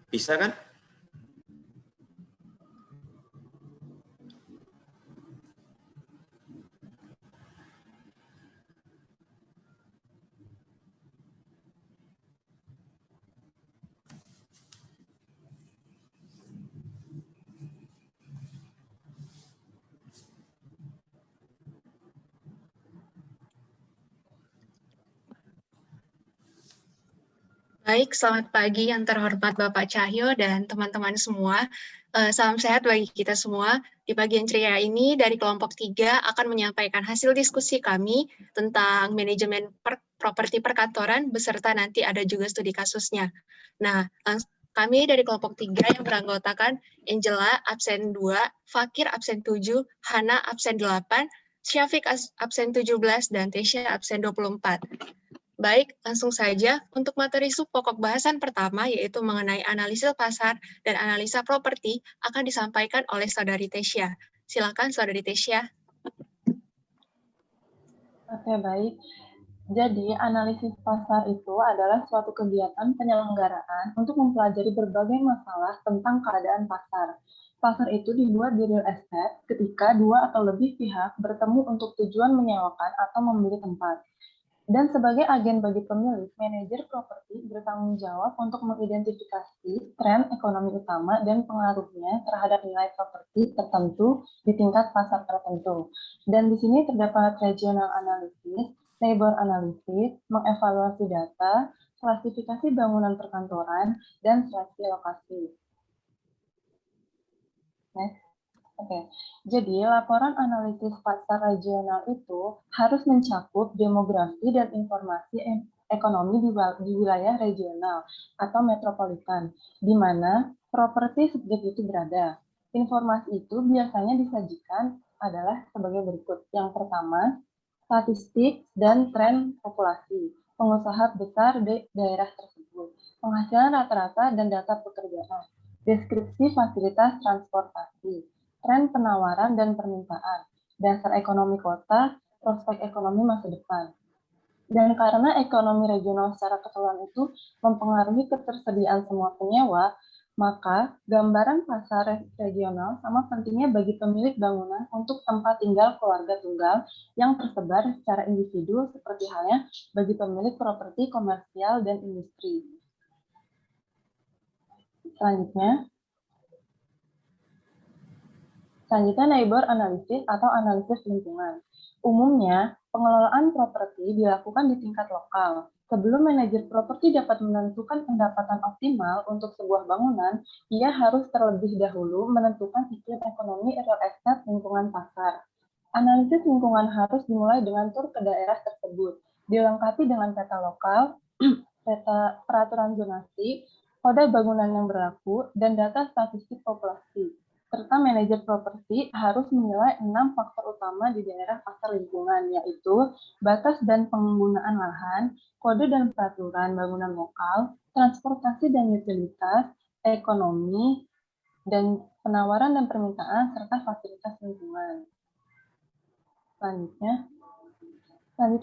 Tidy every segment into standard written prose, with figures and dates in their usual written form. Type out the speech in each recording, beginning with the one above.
Bisa kan? Baik, selamat pagi yang terhormat Bapak Cahyo dan teman-teman semua. Salam sehat bagi kita semua. Di pagi yang ceria ini, dari kelompok 3 akan menyampaikan hasil diskusi kami tentang manajemen properti perkantoran, beserta nanti ada juga studi kasusnya. Nah, kami dari kelompok 3 yang beranggotakan Angela absen 2, Fakir absen 7, Hana absen 8, Syafiq absen 17, dan Tesya absen 24. Baik, langsung saja untuk materi sub pokok bahasan pertama, yaitu mengenai analisis pasar dan analisa properti, akan disampaikan oleh Saudari Tesya. Silakan Saudari Tesya. Oke, baik. Jadi, analisis pasar itu adalah suatu kegiatan penyelenggaraan untuk mempelajari berbagai masalah tentang keadaan pasar. Pasar itu dibuat di real estate ketika dua atau lebih pihak bertemu untuk tujuan menyewakan atau membeli tempat. Dan sebagai agen bagi pemilik, manajer properti bertanggung jawab untuk mengidentifikasi tren ekonomi utama dan pengaruhnya terhadap nilai properti tertentu di tingkat pasar tertentu. Dan di sini terdapat regional analysis, labor analysis, mengevaluasi data, klasifikasi bangunan perkantoran, dan seleksi lokasi. Next. Oke, jadi laporan analisis pasar regional itu harus mencakup demografi dan informasi ekonomi di wilayah regional atau metropolitan, di mana properti subjek itu berada. Informasi itu biasanya disajikan adalah sebagai berikut. Yang pertama, statistik dan tren populasi, pengusaha besar di daerah tersebut, penghasilan rata-rata dan data pekerjaan, deskripsi fasilitas transportasi, tren penawaran dan permintaan, dasar ekonomi kota, prospek ekonomi masa depan. Dan karena ekonomi regional secara keseluruhan itu mempengaruhi ketersediaan semua penyewa, maka gambaran pasar regional sama pentingnya bagi pemilik bangunan untuk tempat tinggal keluarga tunggal yang tersebar secara individu seperti halnya bagi pemilik properti komersial dan industri. Selanjutnya, neighbor analysis atau analisis lingkungan. Umumnya, pengelolaan properti dilakukan di tingkat lokal. Sebelum manajer properti dapat menentukan pendapatan optimal untuk sebuah bangunan, ia harus terlebih dahulu menentukan iklim ekonomi real estate lingkungan pasar. Analisis lingkungan harus dimulai dengan tur ke daerah tersebut, dilengkapi dengan peta lokal, peta peraturan zonasi, kode bangunan yang berlaku, dan data statistik populasi. Serta manajer properti harus menilai 6 faktor utama di daerah pasar lingkungan, yaitu batas dan penggunaan lahan, kode dan peraturan bangunan lokal, transportasi dan utilitas, ekonomi, dan penawaran dan permintaan, serta fasilitas lingkungan. Selanjutnya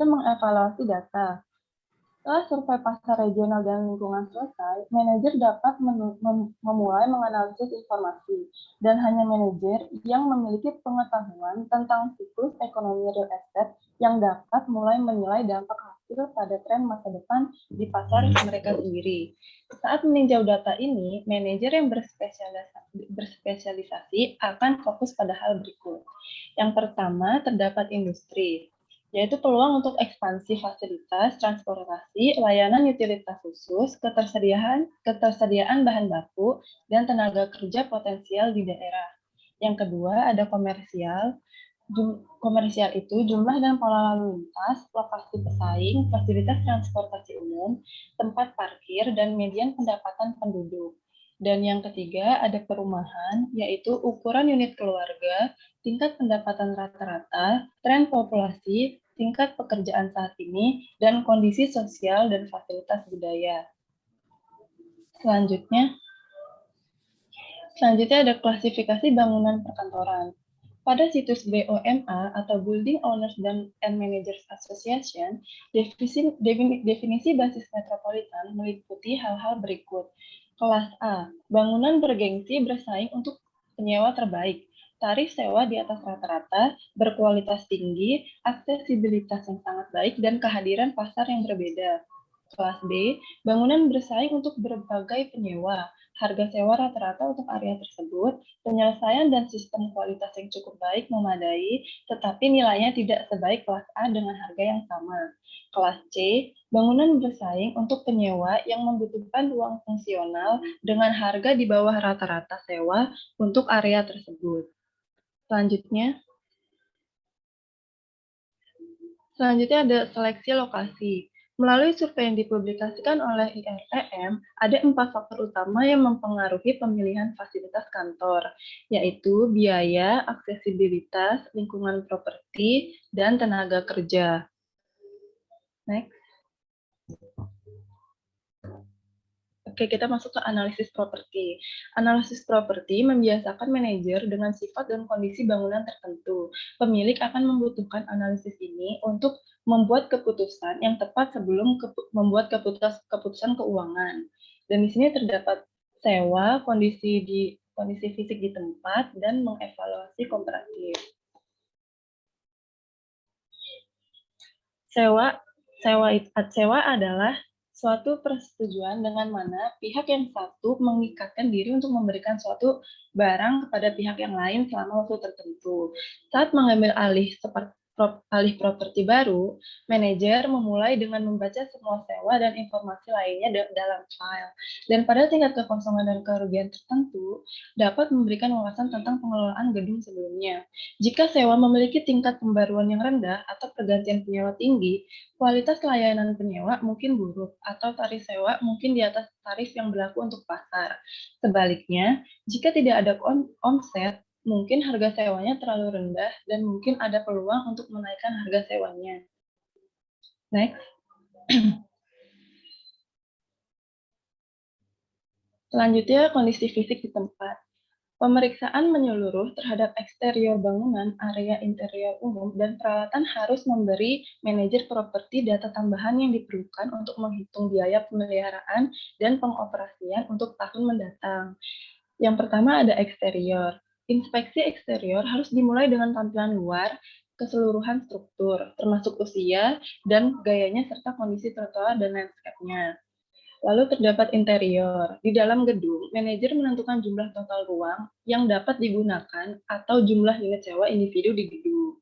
mengevaluasi data. Setelah survei pasar regional dan lingkungan selesai, manajer dapat memulai menganalisis informasi, dan hanya manajer yang memiliki pengetahuan tentang siklus ekonomi real estate yang dapat mulai menilai dampak hasil pada tren masa depan di pasar mereka sendiri. Saat meninjau data ini, manajer yang berspesialisasi akan fokus pada hal berikut. Yang pertama, terdapat industri, yaitu peluang untuk ekspansi fasilitas, transportasi, layanan utilitas khusus, ketersediaan bahan baku, dan tenaga kerja potensial di daerah. Yang kedua, ada komersial. Komersial itu jumlah dan pola lalu lintas, lokasi pesaing, fasilitas transportasi umum, tempat parkir, dan median pendapatan penduduk. Dan yang ketiga, ada perumahan, yaitu ukuran unit keluarga, tingkat pendapatan rata-rata, tren populasi, tingkat pekerjaan saat ini, dan kondisi sosial dan fasilitas budaya. Selanjutnya ada klasifikasi bangunan perkantoran. Pada situs BOMA atau Building Owners and Managers Association, definisi basis metropolitan meliputi hal-hal berikut. Kelas A, bangunan bergengsi bersaing untuk penyewa terbaik, tarif sewa di atas rata-rata, berkualitas tinggi, aksesibilitas yang sangat baik, dan kehadiran pasar yang berbeda. Kelas B, bangunan bersaing untuk berbagai penyewa, harga sewa rata-rata untuk area tersebut, penyelesaian dan sistem kualitas yang cukup baik memadai, tetapi nilainya tidak sebaik kelas A dengan harga yang sama. Kelas C, bangunan bersaing untuk penyewa yang membutuhkan ruang fungsional dengan harga di bawah rata-rata sewa untuk area tersebut. Selanjutnya ada seleksi lokasi. Melalui survei yang dipublikasikan oleh IREM, ada 4 faktor utama yang mempengaruhi pemilihan fasilitas kantor, yaitu biaya, aksesibilitas, lingkungan properti, dan tenaga kerja. Next. Oke, kita masuk ke analisis properti. Analisis properti membiasakan manajer dengan sifat dan kondisi bangunan tertentu. Pemilik akan membutuhkan analisis ini untuk membuat keputusan yang tepat sebelum membuat keputusan keuangan. Dan di sini terdapat sewa, kondisi fisik di tempat, dan mengevaluasi komparatif. Sewa adalah suatu persetujuan dengan mana pihak yang satu mengikatkan diri untuk memberikan suatu barang kepada pihak yang lain selama waktu tertentu. Saat mengambil alih properti baru, manajer memulai dengan membaca semua sewa dan informasi lainnya dalam file. Dan pada tingkat kekosongan dan kerugian tertentu, dapat memberikan wawasan tentang pengelolaan gedung sebelumnya. Jika sewa memiliki tingkat pembaruan yang rendah atau pergantian penyewa tinggi, kualitas layanan penyewa mungkin buruk, atau tarif sewa mungkin di atas tarif yang berlaku untuk pasar. Sebaliknya, jika tidak ada omset, mungkin harga sewanya terlalu rendah dan mungkin ada peluang untuk menaikkan harga sewanya. Next. Selanjutnya, kondisi fisik di tempat. Pemeriksaan menyeluruh terhadap eksterior bangunan, area interior umum, dan peralatan harus memberi manajer properti data tambahan yang diperlukan untuk menghitung biaya pemeliharaan dan pengoperasian untuk tahun mendatang. Yang pertama ada eksterior. Inspeksi eksterior harus dimulai dengan tampilan luar, keseluruhan struktur, termasuk usia dan gayanya serta kondisi trotoar dan landscape-nya. Lalu terdapat interior. Di dalam gedung, manajer menentukan jumlah total ruang yang dapat digunakan atau jumlah unit sewa individu di gedung.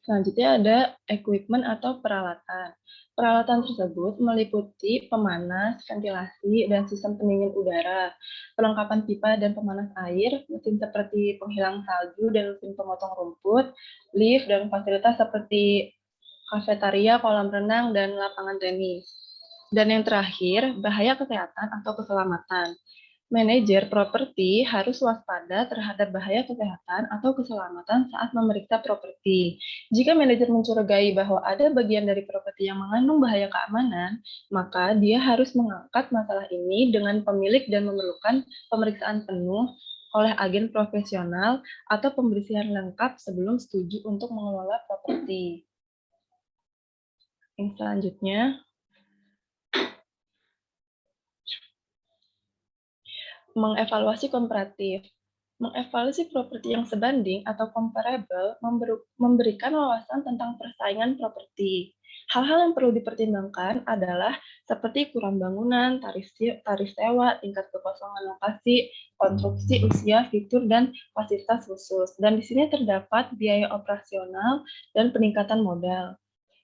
Selanjutnya ada equipment atau peralatan. Peralatan tersebut meliputi pemanas, ventilasi, dan sistem pendingin udara, perlengkapan pipa dan pemanas air, mesin seperti penghilang salju dan mesin pemotong rumput, lift, dan fasilitas seperti kafetaria, kolam renang, dan lapangan tenis. Dan yang terakhir, bahaya kesehatan atau keselamatan. Manajer properti harus waspada terhadap bahaya kesehatan atau keselamatan saat memeriksa properti. Jika manajer mencurigai bahwa ada bagian dari properti yang mengandung bahaya keamanan, maka dia harus mengangkat masalah ini dengan pemilik dan memerlukan pemeriksaan penuh oleh agen profesional atau pembersihan lengkap sebelum setuju untuk mengelola properti. Yang selanjutnya, mengevaluasi komparatif. Mengevaluasi properti yang sebanding atau comparable memberikan wawasan tentang persaingan properti. Hal-hal yang perlu dipertimbangkan adalah seperti kurang bangunan, tarif sewa, tingkat kekosongan lokasi, konstruksi, usia, fitur, dan fasilitas khusus. Dan di sini terdapat biaya operasional dan peningkatan modal.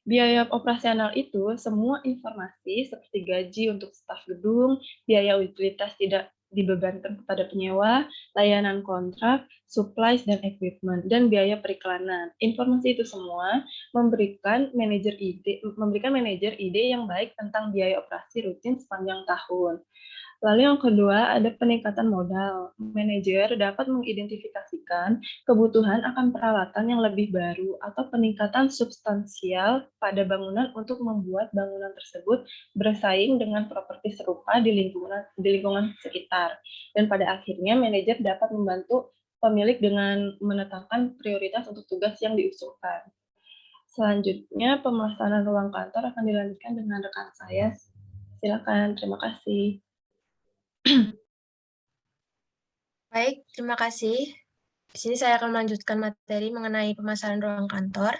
Biaya operasional itu semua informasi seperti gaji untuk staf gedung, biaya utilitas tidak dibebankan kepada penyewa, layanan kontrak, supplies dan equipment, dan biaya periklanan. Informasi itu semua memberikan manajer ide yang baik tentang biaya operasi rutin sepanjang tahun. Lalu yang kedua, ada peningkatan modal. Manajer dapat mengidentifikasikan kebutuhan akan peralatan yang lebih baru atau peningkatan substansial pada bangunan untuk membuat bangunan tersebut bersaing dengan properti serupa di lingkungan sekitar. Dan pada akhirnya, manajer dapat membantu pemilik dengan menetapkan prioritas untuk tugas yang diusulkan. Selanjutnya, pemasaran ruang kantor akan dilanjutkan dengan rekan saya. Silakan, terima kasih. Baik, terima kasih. Di sini saya akan melanjutkan materi mengenai pemasaran ruang kantor.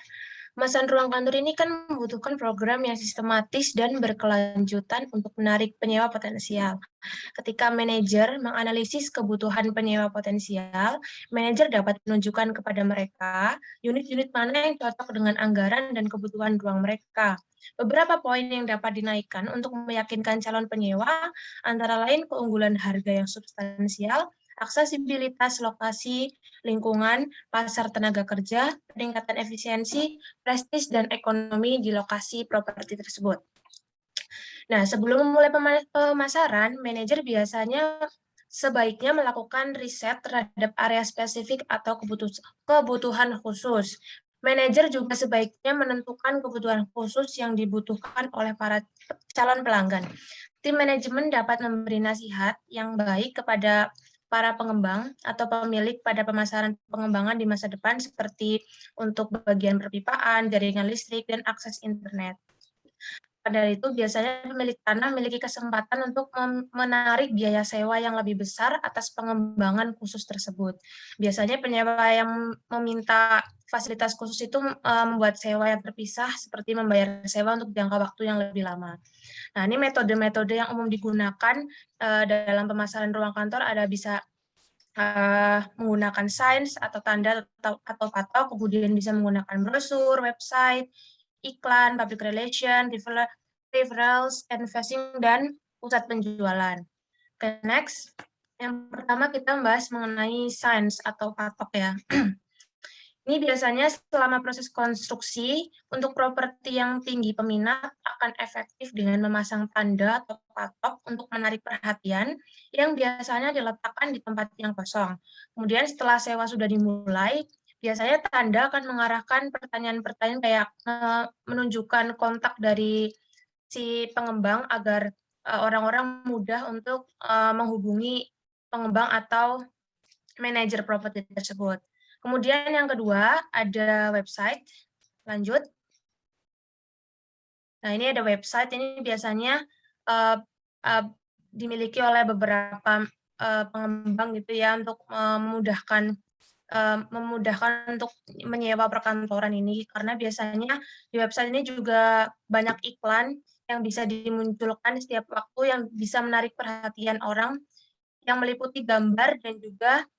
Pemasaran ruang kantor ini kan membutuhkan program yang sistematis dan berkelanjutan untuk menarik penyewa potensial. Ketika manajer menganalisis kebutuhan penyewa potensial, manajer dapat menunjukkan kepada mereka unit-unit mana yang cocok dengan anggaran dan kebutuhan ruang mereka. Beberapa poin yang dapat dinaikkan untuk meyakinkan calon penyewa antara lain keunggulan harga yang substansial, aksesibilitas lokasi, lingkungan, pasar tenaga kerja, peningkatan efisiensi, prestis, dan ekonomi di lokasi properti tersebut. Nah, sebelum memulai pemasaran, manajer biasanya sebaiknya melakukan riset terhadap area spesifik atau kebutuhan khusus. Manajer juga sebaiknya menentukan kebutuhan khusus yang dibutuhkan oleh para calon pelanggan. Tim manajemen dapat memberi nasihat yang baik kepada para pengembang atau pemilik pada pemasaran pengembangan di masa depan seperti untuk bagian perpipaan, jaringan listrik, dan akses internet. Pada itu, biasanya pemilik tanah memiliki kesempatan untuk menarik biaya sewa yang lebih besar atas pengembangan khusus tersebut. Biasanya penyewa yang meminta fasilitas khusus itu membuat sewa yang terpisah, seperti membayar sewa untuk jangka waktu yang lebih lama. Nah, ini metode-metode yang umum digunakan dalam pemasaran ruang kantor ada bisa menggunakan signs atau tanda atau patok, kemudian bisa menggunakan brosur, website, iklan, public relation, referrals, canvassing, dan pusat penjualan. Oke, next. Yang pertama kita membahas mengenai signs atau patok ya. Ini biasanya selama proses konstruksi, untuk properti yang tinggi peminat akan efektif dengan memasang tanda atau patok untuk menarik perhatian yang biasanya diletakkan di tempat yang kosong. Kemudian setelah sewa sudah dimulai, biasanya tanda akan mengarahkan pertanyaan-pertanyaan kayak menunjukkan kontak dari si pengembang agar orang-orang mudah untuk menghubungi pengembang atau manajer properti tersebut. Kemudian yang kedua ada website. Lanjut. Nah, ini ada website, ini biasanya dimiliki oleh beberapa pengembang gitu ya untuk memudahkan untuk menyewa perkantoran ini, karena biasanya di website ini juga banyak iklan yang bisa dimunculkan setiap waktu yang bisa menarik perhatian orang yang meliputi gambar dan juga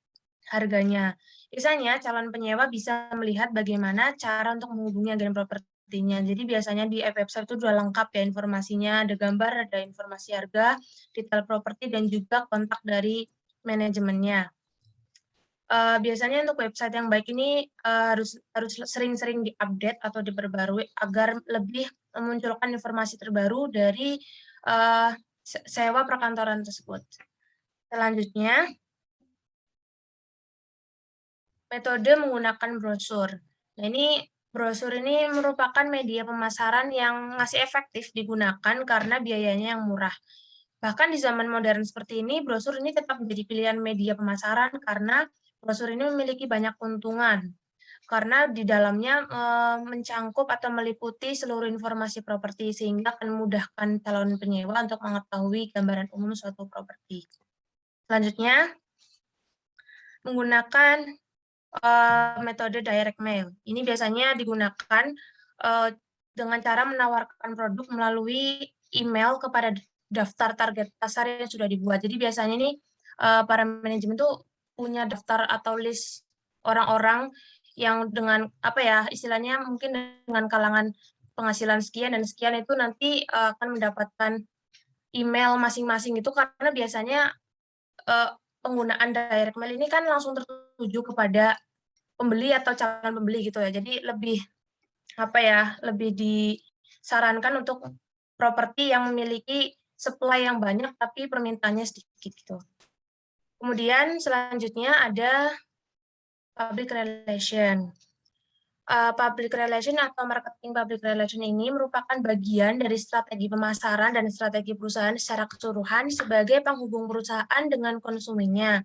harganya. Biasanya calon penyewa bisa melihat bagaimana cara untuk menghubungi agen propertinya. Jadi biasanya di website itu sudah lengkap ya informasinya, ada gambar, ada informasi harga, detail properti, dan juga kontak dari manajemennya. Biasanya untuk website yang baik ini harus sering-sering diupdate atau diperbarui agar lebih memunculkan informasi terbaru dari sewa perkantoran tersebut. Selanjutnya, metode menggunakan brosur. Nah, ini brosur ini merupakan media pemasaran yang masih efektif digunakan karena biayanya yang murah. Bahkan di zaman modern seperti ini, brosur ini tetap menjadi pilihan media pemasaran karena brosur ini memiliki banyak keuntungan. Karena di dalamnya mencangkup atau meliputi seluruh informasi properti sehingga akan memudahkan calon penyewa untuk mengetahui gambaran umum suatu properti. Selanjutnya, menggunakan metode direct mail. Ini biasanya digunakan dengan cara menawarkan produk melalui email kepada daftar target pasar yang sudah dibuat. Jadi biasanya ini para manajemen tuh punya daftar atau list orang-orang yang dengan apa ya istilahnya mungkin dengan kalangan penghasilan sekian dan sekian itu nanti akan mendapatkan email masing-masing itu, karena biasanya penggunaan direct mail ini kan langsung tertuju kepada pembeli atau calon pembeli gitu ya. Jadi lebih lebih disarankan untuk properti yang memiliki supply yang banyak tapi permintaannya sedikit gitu. Kemudian selanjutnya ada public relation. Public relation atau marketing public relation ini merupakan bagian dari strategi pemasaran dan strategi perusahaan secara keseluruhan sebagai penghubung perusahaan dengan konsumennya.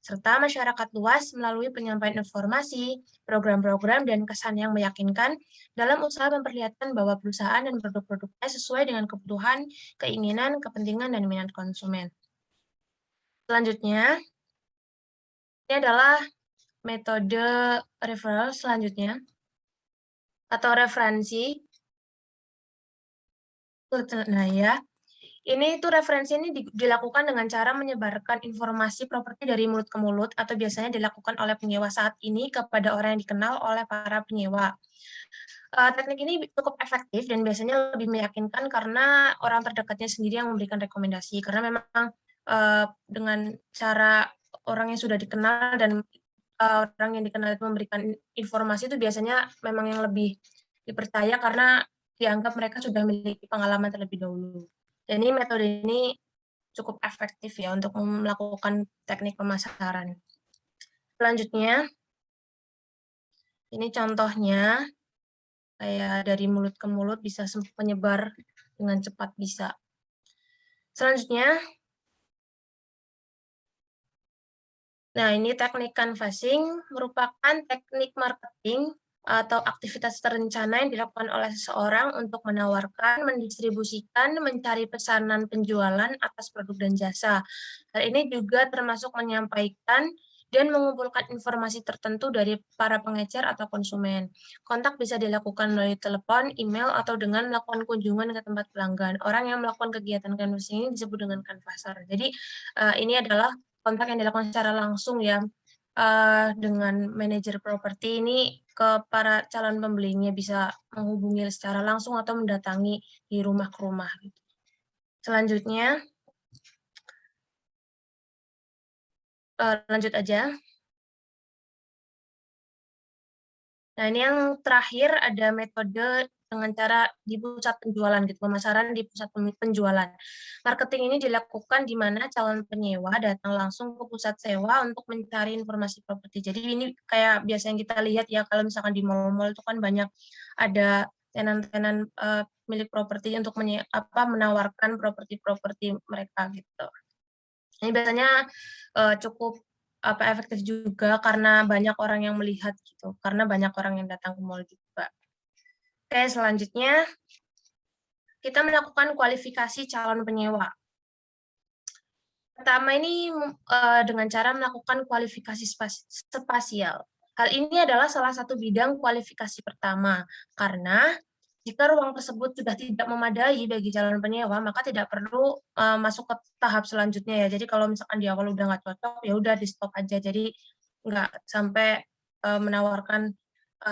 serta masyarakat luas melalui penyampaian informasi, program-program, dan kesan yang meyakinkan dalam usaha memperlihatkan bahwa perusahaan dan produk-produknya sesuai dengan kebutuhan, keinginan, kepentingan, dan minat konsumen. Selanjutnya, ini adalah metode referral selanjutnya, atau referensi. Nah ya, ini tuh referensi ini dilakukan dengan cara menyebarkan informasi properti dari mulut ke mulut atau biasanya dilakukan oleh penyewa saat ini kepada orang yang dikenal oleh para penyewa. Teknik ini cukup efektif dan biasanya lebih meyakinkan karena orang terdekatnya sendiri yang memberikan rekomendasi. Karena memang dengan cara orang yang sudah dikenal dan orang yang dikenal itu memberikan informasi itu biasanya memang yang lebih dipercaya karena dianggap mereka sudah memiliki pengalaman terlebih dahulu. Dan ini metode ini cukup efektif ya untuk melakukan teknik pemasaran. Selanjutnya, ini contohnya kayak dari mulut ke mulut bisa menyebar dengan cepat bisa. Selanjutnya, nah ini teknik canvassing merupakan teknik marketing atau aktivitas terencana yang dilakukan oleh seseorang untuk menawarkan, mendistribusikan, mencari pesanan penjualan atas produk dan jasa. Hal ini juga termasuk menyampaikan dan mengumpulkan informasi tertentu dari para pengecer atau konsumen. Kontak bisa dilakukan melalui telepon, email, atau dengan melakukan kunjungan ke tempat pelanggan. Orang yang melakukan kegiatan canvassing ini disebut dengan canvasser. Jadi ini adalah kontak yang dilakukan secara langsung ya dengan manajer properti ini ke para calon pembelinya, bisa menghubungi secara langsung atau mendatangi di rumah ke rumah. Gitu. Selanjutnya, lanjut aja. Nah, ini yang terakhir ada metode dengan cara di pusat penjualan gitu, pemasaran di pusat penjualan. Marketing ini dilakukan di mana calon penyewa datang langsung ke pusat sewa untuk mencari informasi properti. Jadi ini kayak biasa yang kita lihat ya, kalau misalkan di mall-mall itu kan banyak ada tenan-tenan milik properti untuk menawarkan properti-properti mereka gitu. Ini biasanya cukup efektif juga karena banyak orang yang melihat gitu, karena banyak orang yang datang ke mall juga. Oke, selanjutnya kita melakukan kualifikasi calon penyewa. Pertama ini dengan cara melakukan kualifikasi spasial. Hal ini adalah salah satu bidang kualifikasi pertama, karena jika ruang tersebut sudah tidak memadai bagi calon penyewa, maka tidak perlu masuk ke tahap selanjutnya ya. Jadi kalau misalkan di awal udah nggak cocok, ya udah di stop aja. Jadi nggak sampai menawarkan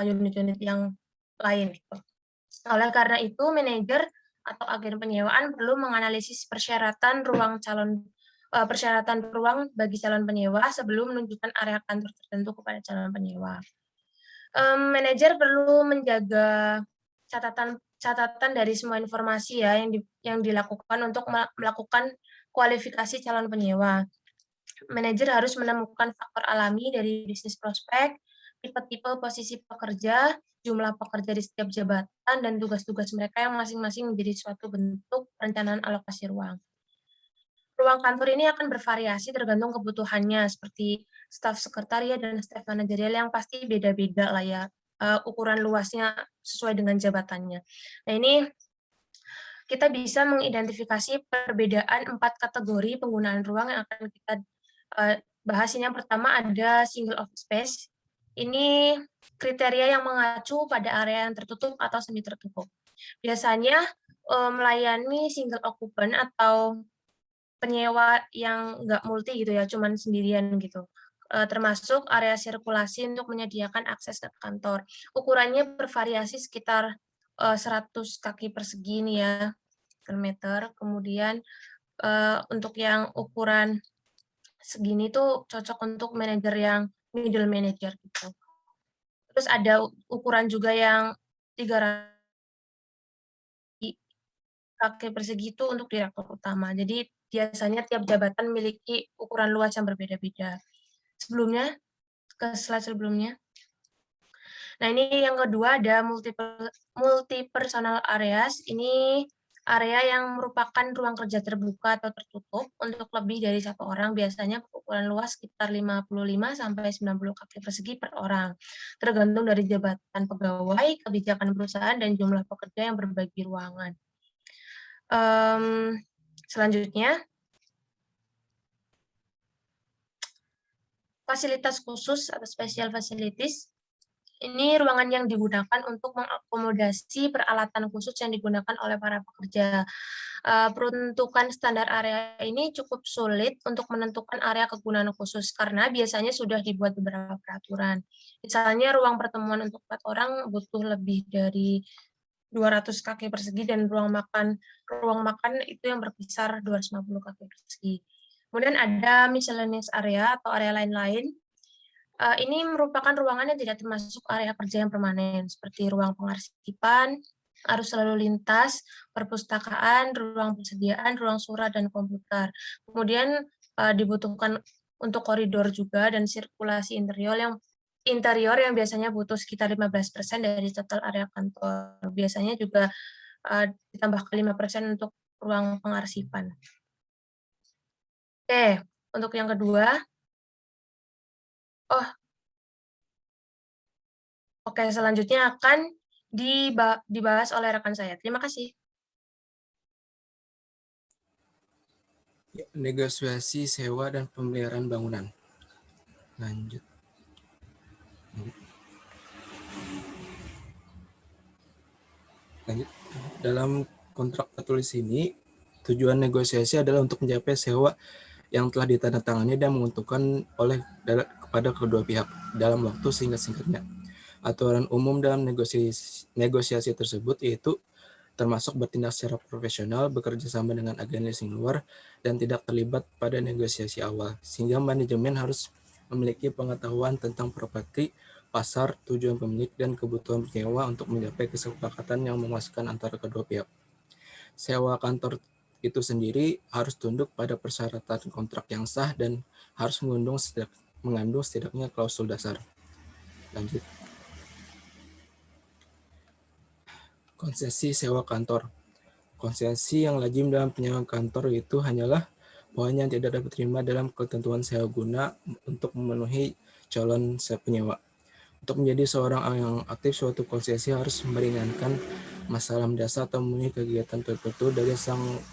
unit-unit yang lain. Gitu. Oleh karena itu, manajer atau agen penyewaan perlu menganalisis persyaratan ruang bagi calon penyewa sebelum menunjukkan area kantor tertentu kepada calon penyewa. Manajer perlu menjaga catatan dari semua informasi ya yang dilakukan untuk melakukan kualifikasi calon penyewa. Manajer harus menemukan faktor alami dari bisnis prospek, tipe-tipe posisi pekerja, jumlah pekerja di setiap jabatan, dan tugas-tugas mereka yang masing-masing menjadi suatu bentuk perencanaan alokasi ruang. Ruang kantor ini akan bervariasi tergantung kebutuhannya, seperti staf sekretariat dan staf manajerial yang pasti beda-beda lah ya. Ukuran luasnya sesuai dengan jabatannya. Nah ini kita bisa mengidentifikasi perbedaan 4 kategori penggunaan ruang yang akan kita bahas. Ini yang pertama ada single office space. Ini kriteria yang mengacu pada area yang tertutup atau semi tertutup. Biasanya melayani single occupant atau penyewa yang nggak multi gitu ya, cuman sendirian gitu. Termasuk area sirkulasi untuk menyediakan akses ke kantor. Ukurannya bervariasi sekitar 100 kaki persegi nih ya, per meter. Kemudian untuk yang ukuran segini tuh cocok untuk manajer yang middle manager gitu. Terus ada ukuran juga yang 300 kaki persegi itu untuk direktur utama. Jadi biasanya tiap jabatan memiliki ukuran luas yang berbeda-beda. Sebelumnya, ke slide sebelumnya. Nah, ini yang kedua ada multi-personal areas. Ini Area yang merupakan ruang kerja terbuka atau tertutup untuk lebih dari satu orang biasanya berukuran luas sekitar 55 sampai 90 kaki persegi per orang, tergantung dari jabatan pegawai, kebijakan perusahaan, dan jumlah pekerja yang berbagi ruangan. Selanjutnya, fasilitas khusus atau special facilities. Ini ruangan yang digunakan untuk mengakomodasi peralatan khusus yang digunakan oleh para pekerja. Peruntukan standar area ini cukup sulit untuk menentukan area kegunaan khusus karena biasanya sudah dibuat beberapa peraturan. Misalnya ruang pertemuan untuk 4 orang butuh lebih dari 200 kaki persegi dan ruang makan itu yang berkisar 250 kaki persegi. Kemudian ada miscellaneous area atau area lain-lain. Ini merupakan ruangan yang tidak termasuk area kerja yang permanen, seperti ruang pengarsipan, arus lalu lintas, perpustakaan, ruang persediaan, ruang surat, dan komputer. Kemudian dibutuhkan untuk koridor juga dan sirkulasi interior yang biasanya butuh sekitar 15% dari total area kantor. Biasanya juga ditambahkan 5% untuk ruang pengarsipan. Oke, untuk yang kedua, selanjutnya akan dibahas oleh rekan saya. Terima kasih. Negosiasi sewa dan pemeliharaan bangunan. Lanjut. Dalam kontrak tertulis ini, tujuan negosiasi adalah untuk mencapai sewa yang telah ditandatangani dan menguntungkan kepada kedua pihak dalam waktu singkat-singkatnya. Aturan umum dalam negosiasi tersebut yaitu termasuk bertindak secara profesional, bekerja sama dengan agen leasing luar, dan tidak terlibat pada negosiasi awal, sehingga manajemen harus memiliki pengetahuan tentang properti, pasar, tujuan pemilik, dan kebutuhan penyewa untuk mencapai kesepakatan yang memuaskan antara kedua pihak. Sewa kantor itu sendiri harus tunduk pada persyaratan kontrak yang sah dan harus mengandung setidaknya klausul dasar. Lanjut. Konsesi sewa kantor. Konsesi yang lazim dalam penyewaan kantor itu hanyalah poin yang tidak dapat diterima dalam ketentuan sewa guna untuk memenuhi calon penyewa. Untuk menjadi seorang yang aktif, suatu konsesi harus meringankan masalah mendasar atau memenuhi kegiatan tertentu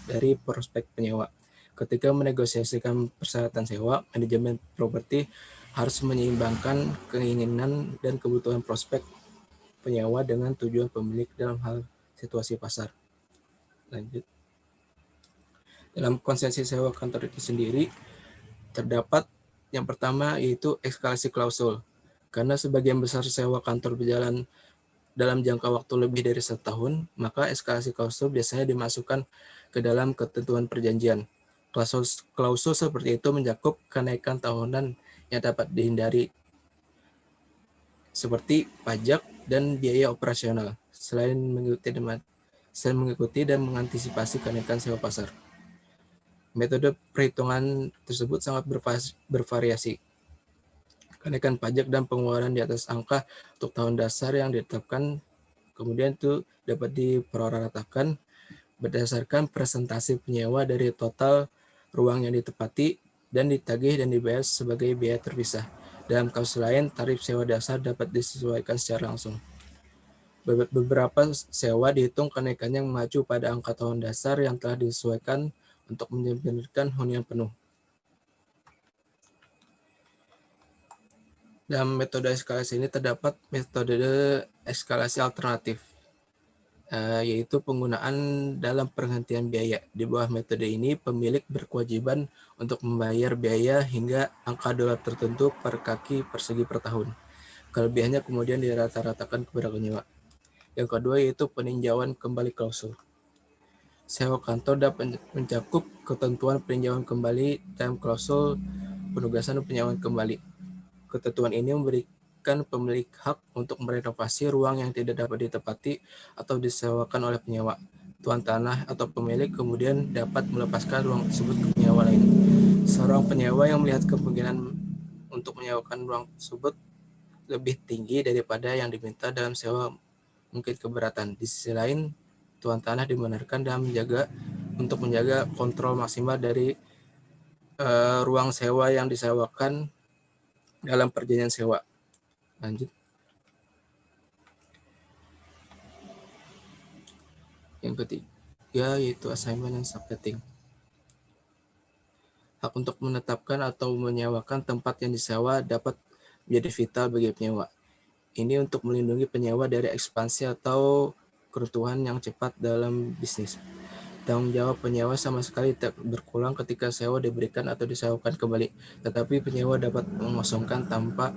dari prospek penyewa. Ketika menegosiasikan persyaratan sewa, manajemen properti harus menyeimbangkan keinginan dan kebutuhan prospek penyewa dengan tujuan pemilik dalam hal situasi pasar. Lanjut. Dalam konsesi sewa kantor itu sendiri, terdapat yang pertama yaitu eskalasi klausul. Karena sebagian besar sewa kantor berjalan dalam jangka waktu lebih dari 1 tahun, maka eskalasi klausul biasanya dimasukkan ke dalam ketentuan perjanjian. Klausul seperti itu mencakup kenaikan tahunan yang dapat dihindari, seperti pajak dan biaya operasional, selain mengikuti dan mengantisipasi kenaikan sewa pasar. Metode perhitungan tersebut sangat bervariasi. Kenaikan pajak dan pengeluaran di atas angka untuk tahun dasar yang ditetapkan, kemudian itu dapat diproratakan berdasarkan presentasi penyewa dari total ruang yang ditepati dan ditagih dan dibayar sebagai biaya terpisah. Dalam kasus lain, tarif sewa dasar dapat disesuaikan secara langsung. Beberapa sewa dihitung kenaikannya mengacu pada angka tahun dasar yang telah disesuaikan untuk menjadikan hunian penuh. Dalam metode eskalasi ini terdapat metode eskalasi alternatif, yaitu penggunaan dalam penghentian biaya. Di bawah metode ini, pemilik berkewajiban untuk membayar biaya hingga angka dolar tertentu per kaki persegi per tahun. Kelebihannya kemudian dirata-ratakan kepada penyewa. Yang kedua yaitu peninjauan kembali klausul. Sewa kantor dapat mencakup ketentuan peninjauan kembali dalam klausul penugasan penyewaan kembali. Ketentuan ini memberikan pemilik hak untuk merenovasi ruang yang tidak dapat ditepati atau disewakan oleh penyewa. Tuan tanah atau pemilik kemudian dapat melepaskan ruang tersebut ke penyewa lain. Seorang penyewa yang melihat kemungkinan untuk menyewakan ruang tersebut lebih tinggi daripada yang diminta dalam sewa mungkin keberatan. Di sisi lain, tuan tanah dibenarkan dan untuk menjaga kontrol maksimal dari ruang sewa yang disewakan dalam perjanjian sewa. Lanjut. Yang ketiga yaitu assignment and subletting. Hak untuk menetapkan atau menyewakan tempat yang disewa dapat menjadi vital bagi penyewa. Ini untuk melindungi penyewa dari ekspansi atau keruntuhan yang cepat dalam bisnis. Tanggung jawab penyewa sama sekali tidak berkurang ketika sewa diberikan atau disewakan kembali, tetapi penyewa dapat mengosongkan tempat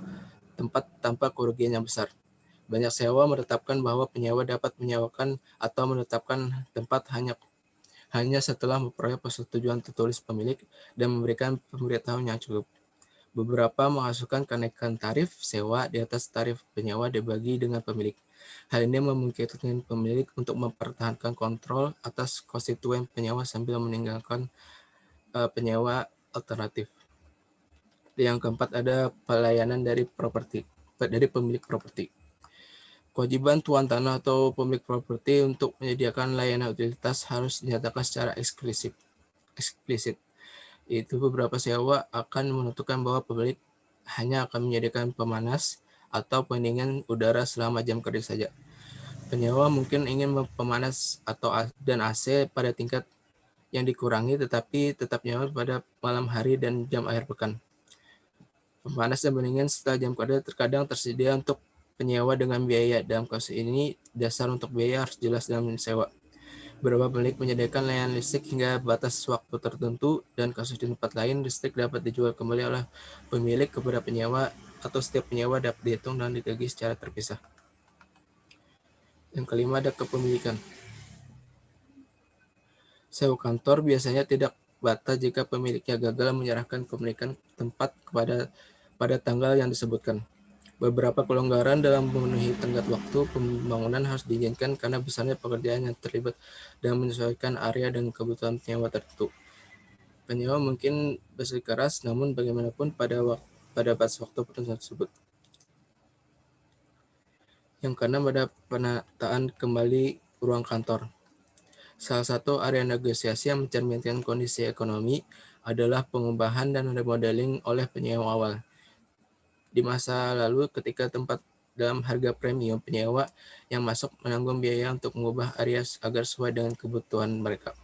tanpa kerugian yang besar. Banyak sewa menetapkan bahwa penyewa dapat menyewakan atau menetapkan tempat hanya setelah memperoleh persetujuan tertulis pemilik dan memberikan pemberitahuan yang cukup. Beberapa menghasilkan kenaikan tarif sewa di atas tarif penyewa dibagi dengan pemilik. Hal ini memungkinkan pemilik untuk mempertahankan kontrol atas konstituen penyewa sambil meninggalkan penyewa alternatif. Yang keempat ada pelayanan dari pemilik properti. Kewajiban tuan tanah atau pemilik properti untuk menyediakan layanan utilitas harus dinyatakan secara eksplisit. Yaitu beberapa sewa akan menentukan bahwa pemilik hanya akan menyediakan pemanas atau pendingin udara selama jam kerja saja. Penyewa mungkin ingin pemanas dan AC pada tingkat yang dikurangi, tetapi tetap nyaman pada malam hari dan jam akhir pekan. Pemanas dan pendingin setelah jam kerja terkadang tersedia untuk penyewa dengan biaya. Dalam kasus ini, dasar untuk biaya harus jelas dalam sewa. Beberapa pemilik menyediakan layanan listrik hingga batas waktu tertentu, dan kasus di tempat lain, listrik dapat dijual kembali oleh pemilik kepada penyewa, atau setiap penyewa dapat dihitung dan ditagih secara terpisah. Yang kelima ada kepemilikan. Sewa kantor biasanya tidak batal jika pemiliknya gagal menyerahkan kepemilikan tempat pada tanggal yang disebutkan. Beberapa kelonggaran dalam memenuhi tenggat waktu pembangunan harus diizinkan karena besarnya pekerjaan yang terlibat dan menyesuaikan area dan kebutuhan penyewa tertentu. Penyewa mungkin bersikeras, namun bagaimanapun pada batas waktu tersebut. Yang keenam ada penataan kembali ruang kantor. Salah satu area negosiasi yang mencerminkan kondisi ekonomi adalah pengubahan dan remodeling oleh penyewa awal. Di masa lalu, ketika tempat dalam harga premium, penyewa yang masuk menanggung biaya untuk mengubah area agar sesuai dengan kebutuhan mereka.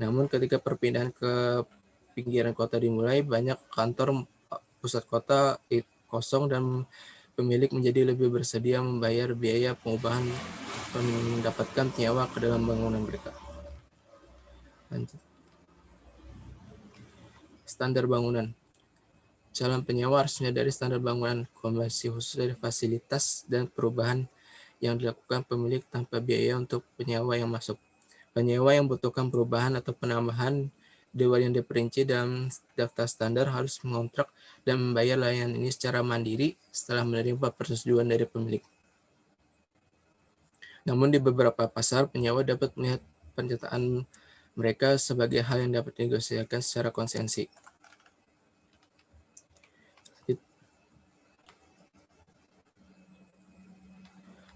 Namun ketika perpindahan ke pinggiran kota dimulai, banyak kantor pusat kota kosong dan pemilik menjadi lebih bersedia membayar biaya pengubahan mendapatkan penyewa ke dalam bangunan mereka. Lanjut. Standar bangunan. Calon penyewa harus menyadari standar bangunan komersi khusus dari fasilitas dan perubahan yang dilakukan pemilik tanpa biaya untuk penyewa yang masuk. Penyewa yang membutuhkan perubahan atau penambahan yang diperinci dalam daftar standar harus mengontrak dan membayar layanan ini secara mandiri setelah menerima persetujuan dari pemilik. Namun di beberapa pasar, penyewa dapat melihat penyataan mereka sebagai hal yang dapat dinegosiasikan secara konsensi.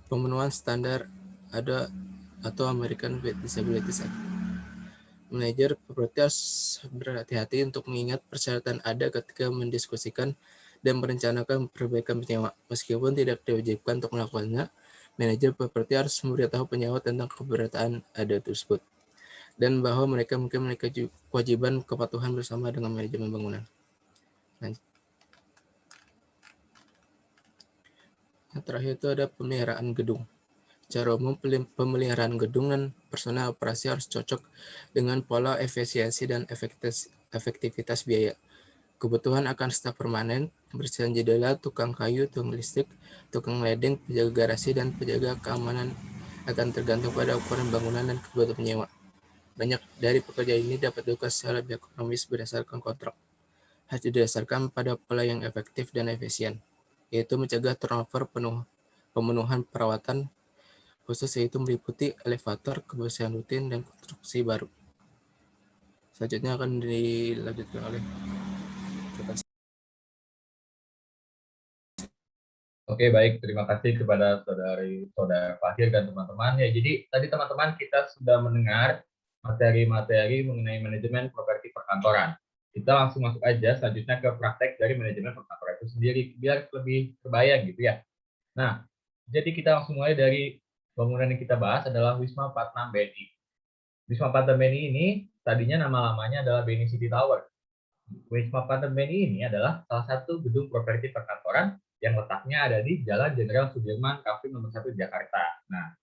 Pemenuhan standar ada atau American with Disabilities Act. Manajer properti harus berhati-hati untuk mengingat persyaratan ada ketika mendiskusikan dan merencanakan perbaikan penyewa. Meskipun tidak diwajibkan untuk melakukannya, manajer properti harus memberitahu penyewa tentang keberatan ada tersebut dan bahwa mereka mungkin memiliki kewajiban kepatuhan bersama dengan manajemen bangunan. Lanjut. Yang terakhir itu ada pemeliharaan gedung. Secara umum, pemeliharaan gedung dan personel operasi harus cocok dengan pola efisiensi dan efektivitas biaya. Kebutuhan akan staf permanen, pembersihan jendela, tukang kayu, tukang listrik, tukang ledeng, penjaga garasi, dan penjaga keamanan akan tergantung pada ukuran bangunan dan kebutuhan penyewa. Banyak dari pekerjaan ini dapat dilakukan secara lebih ekonomis berdasarkan kontrak. Harus didasarkan pada pola yang efektif dan efisien, yaitu mencegah turnover pemenuhan perawatan khusus, yaitu meliputi elevator, kebersihan rutin, dan konstruksi baru. Selanjutnya akan dilanjutkan oleh Oke, baik. Terima kasih kepada saudara Fahir dan teman-teman. Ya, jadi tadi teman-teman kita sudah mendengar materi-materi mengenai manajemen properti perkantoran. Kita langsung masuk aja selanjutnya ke praktek dari manajemen perkantoran itu sendiri, biar lebih terbayang gitu ya. Nah, jadi kita langsung mulai dari bangunan yang kita bahas adalah Wisma 46 BNI. Wisma 46 BNI ini tadinya nama-lamanya adalah BNI City Tower. Wisma 46 BNI ini adalah salah satu gedung properti perkantoran yang letaknya ada di Jalan Jenderal Sudirman, Kavling nomor 1 Jakarta. Nah,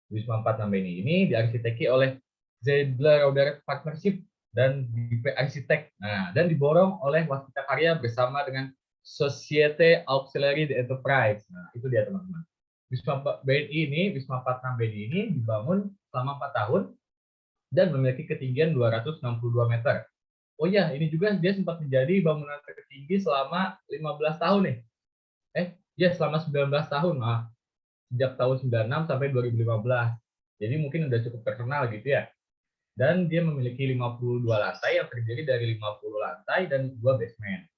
Wisma 46 BNI ini diarsiteki oleh Zeidler Robert Partnership dan BP Arsitek. Nah, dan diborong oleh Waskita Karya bersama dengan Societe Auxiliary Enterprise. Nah, itu dia teman-teman. Wisma BNI ini, Wisma 46 BNI ini dibangun selama 4 tahun dan memiliki ketinggian 262 meter. Oh ya, ini juga dia sempat menjadi bangunan tertinggi selama 15 tahun nih. Ya selama 19 tahun, sejak tahun 96 sampai 2015. Jadi mungkin udah cukup terkenal gitu ya. Dan dia memiliki 52 lantai yang terdiri dari 50 lantai dan 2 basement.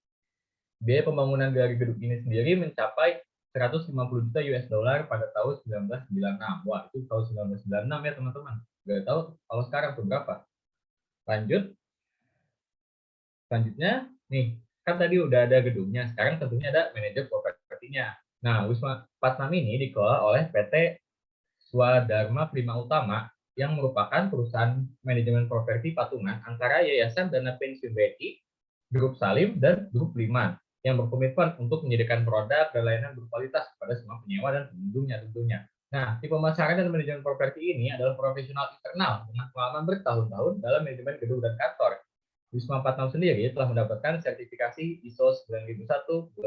Biaya pembangunan dari gedung ini sendiri mencapai 150 juta US dollar pada tahun 1996. Wah, itu tahun 1996 ya teman-teman. Nggak tahu kalau sekarang tuh berapa. Lanjut. Selanjutnya, nih, kan tadi udah ada gedungnya, sekarang tentunya ada manajer propertinya. Nah, Wisma 46 ini dikelola oleh PT Swadharma Prima Utama yang merupakan perusahaan manajemen properti patungan antara Yayasan Dana Pensiun BNI, Grup Salim, dan Grup Liman yang berkomitmen untuk menyediakan produk dan layanan berkualitas kepada semua penyewa dan pengunjungnya tentunya. Nah, tim pemasaran dan manajemen properti ini adalah profesional internal dengan pengalaman bertahun-tahun dalam manajemen gedung dan kantor. Wisma 46 sendiri telah mendapatkan sertifikasi ISO 9001-2000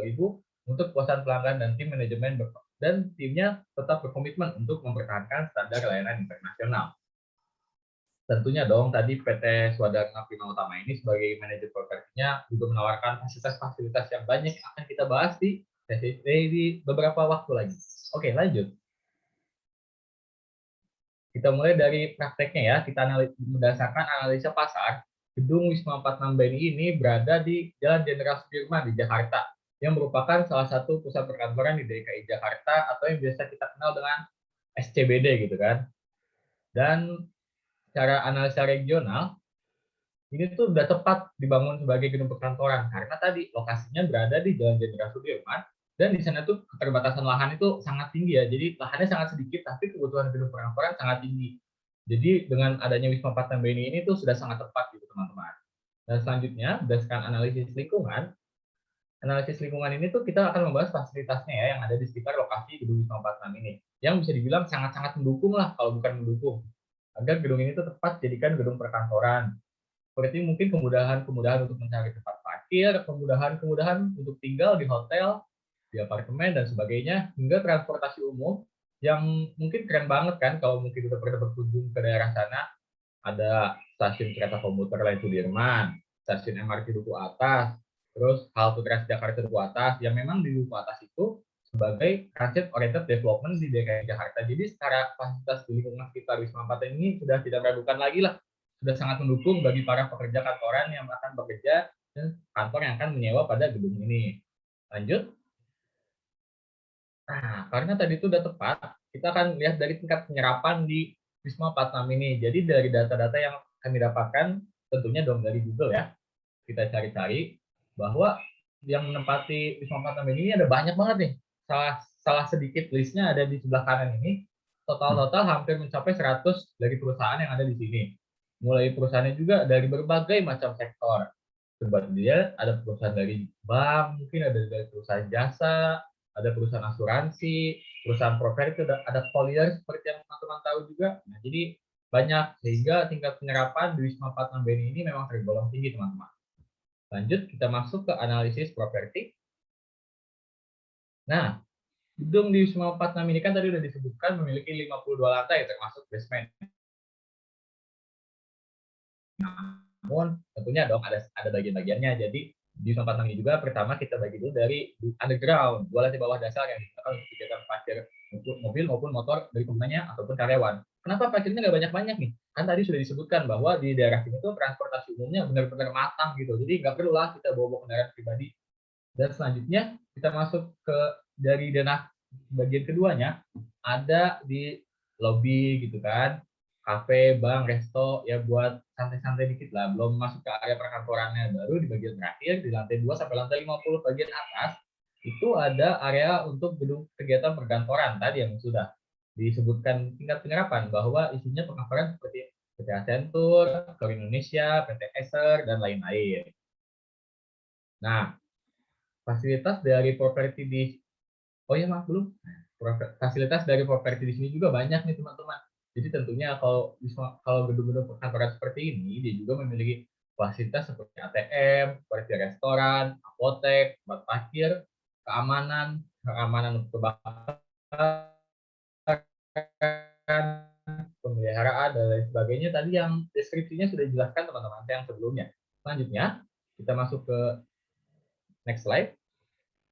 untuk kepuasan pelanggan dan tim manajemen dan timnya tetap berkomitmen untuk mempertahankan standar layanan internasional. Tentunya dong tadi PT Swadharma Prima Utama ini sebagai manajer propertinya juga menawarkan fasilitas-fasilitas yang banyak yang akan kita bahas di sesi di beberapa waktu lagi. Oke, lanjut. Kita mulai dari prakteknya ya, kita berdasarkan analisa pasar. Gedung Wisma 46 BNI ini berada di Jalan Jenderal Sudirman di Jakarta, yang merupakan salah satu pusat perkantoran di DKI Jakarta atau yang biasa kita kenal dengan SCBD gitu kan. Dan secara analisa regional, ini tuh udah tepat dibangun sebagai gedung perkantoran karena tadi lokasinya berada di Jalan Jenderal Sudirman dan di sana tuh keterbatasan lahan itu sangat tinggi ya. Jadi lahannya sangat sedikit tapi kebutuhan gedung perkantoran sangat tinggi. Jadi dengan adanya Wisma 46 BNI ini tuh sudah sangat tepat gitu teman-teman. Dan selanjutnya berdasarkan analisis lingkungan ini tuh kita akan membahas fasilitasnya ya yang ada di sekitar lokasi gedung Wisma 46 ini. Yang bisa dibilang sangat-sangat mendukung lah kalau bukan mendukung. Agar gedung ini tuh tepat jadikan gedung perkantoran. Seperti mungkin kemudahan untuk mencari tempat parkir, kemudahan untuk tinggal di hotel, di apartemen dan sebagainya, hingga transportasi umum yang mungkin keren banget kan kalau mungkin udah pernah berkunjung ke daerah sana. Ada stasiun kereta komuter lain Sudirman, stasiun MRT Duku Atas, terus halte Transjakarta Duku Atas yang memang di Duku Atas itu sebagai transit oriented development di DKI Jakarta. Jadi secara fasilitas di lingkungan sekitar Wisma 46 ini sudah tidak meragukan lagi lah, sudah sangat mendukung bagi para pekerja kantoran yang akan bekerja dan kantor yang akan menyewa pada gedung ini. Lanjut. Nah, karena tadi itu udah tepat, kita akan lihat dari tingkat penyerapan di Wisma 46 ini. Jadi dari data-data yang kami dapatkan, tentunya dong dari Google ya, kita cari-cari bahwa yang menempati Wisma 46 ini ada banyak banget nih. Salah sedikit listnya ada di sebelah kanan ini. Total hampir mencapai 100 dari perusahaan yang ada di sini. Mulai perusahaannya juga dari berbagai macam sektor. Coba dia ada perusahaan dari bank, mungkin ada dari perusahaan jasa, ada perusahaan asuransi, perusahaan properti, ada collier seperti yang teman-teman tahu juga. Nah, jadi banyak sehingga tingkat penyerapan di Wisma 46 BNI ini memang tergolong tinggi teman-teman. Lanjut kita masuk ke analisis properti. Nah, gedung di Wisma 46 ini kan tadi udah disebutkan memiliki 52 lantai termasuk basement. Namun tentunya dong ada bagian-bagiannya. Jadi di Wisma 46 ini juga pertama kita bagi dulu dari underground, dua lantai bawah dasar yang digunakan untuk kegiatan parkir mobil maupun motor dari penggunanya ataupun karyawan. Kenapa parkirnya nggak banyak-banyak nih? Kan tadi sudah disebutkan bahwa di daerah sini tuh transportasi umumnya benar-benar matang gitu. Jadi nggak perlu lah kita bawa kendaraan pribadi. Dan selanjutnya kita masuk ke dari denah bagian keduanya ada di lobby gitu kan, kafe, bank, resto, ya buat santai-santai dikit lah, belum masuk ke area perkantorannya. Baru di bagian terakhir di lantai 2 sampai lantai 50 bagian atas itu ada area untuk gedung kegiatan perkantoran tadi yang sudah disebutkan tingkat penyerapan bahwa isinya perkantoran seperti PT Accenture, Kor Indonesia, PT Acer, dan lain-lain. Nah, fasilitas dari properti di oh ya maaf belum. Fasilitas dari properti di sini juga banyak nih teman-teman. Jadi tentunya kalau gedung-gedung perkantoran seperti ini dia juga memiliki fasilitas seperti ATM, seperti restoran, apotek, tempat parkir, keamanan untuk kebakaran, pemeliharaan dan lain sebagainya tadi yang deskripsinya sudah dijelaskan teman-teman yang sebelumnya. Selanjutnya kita masuk ke next slide.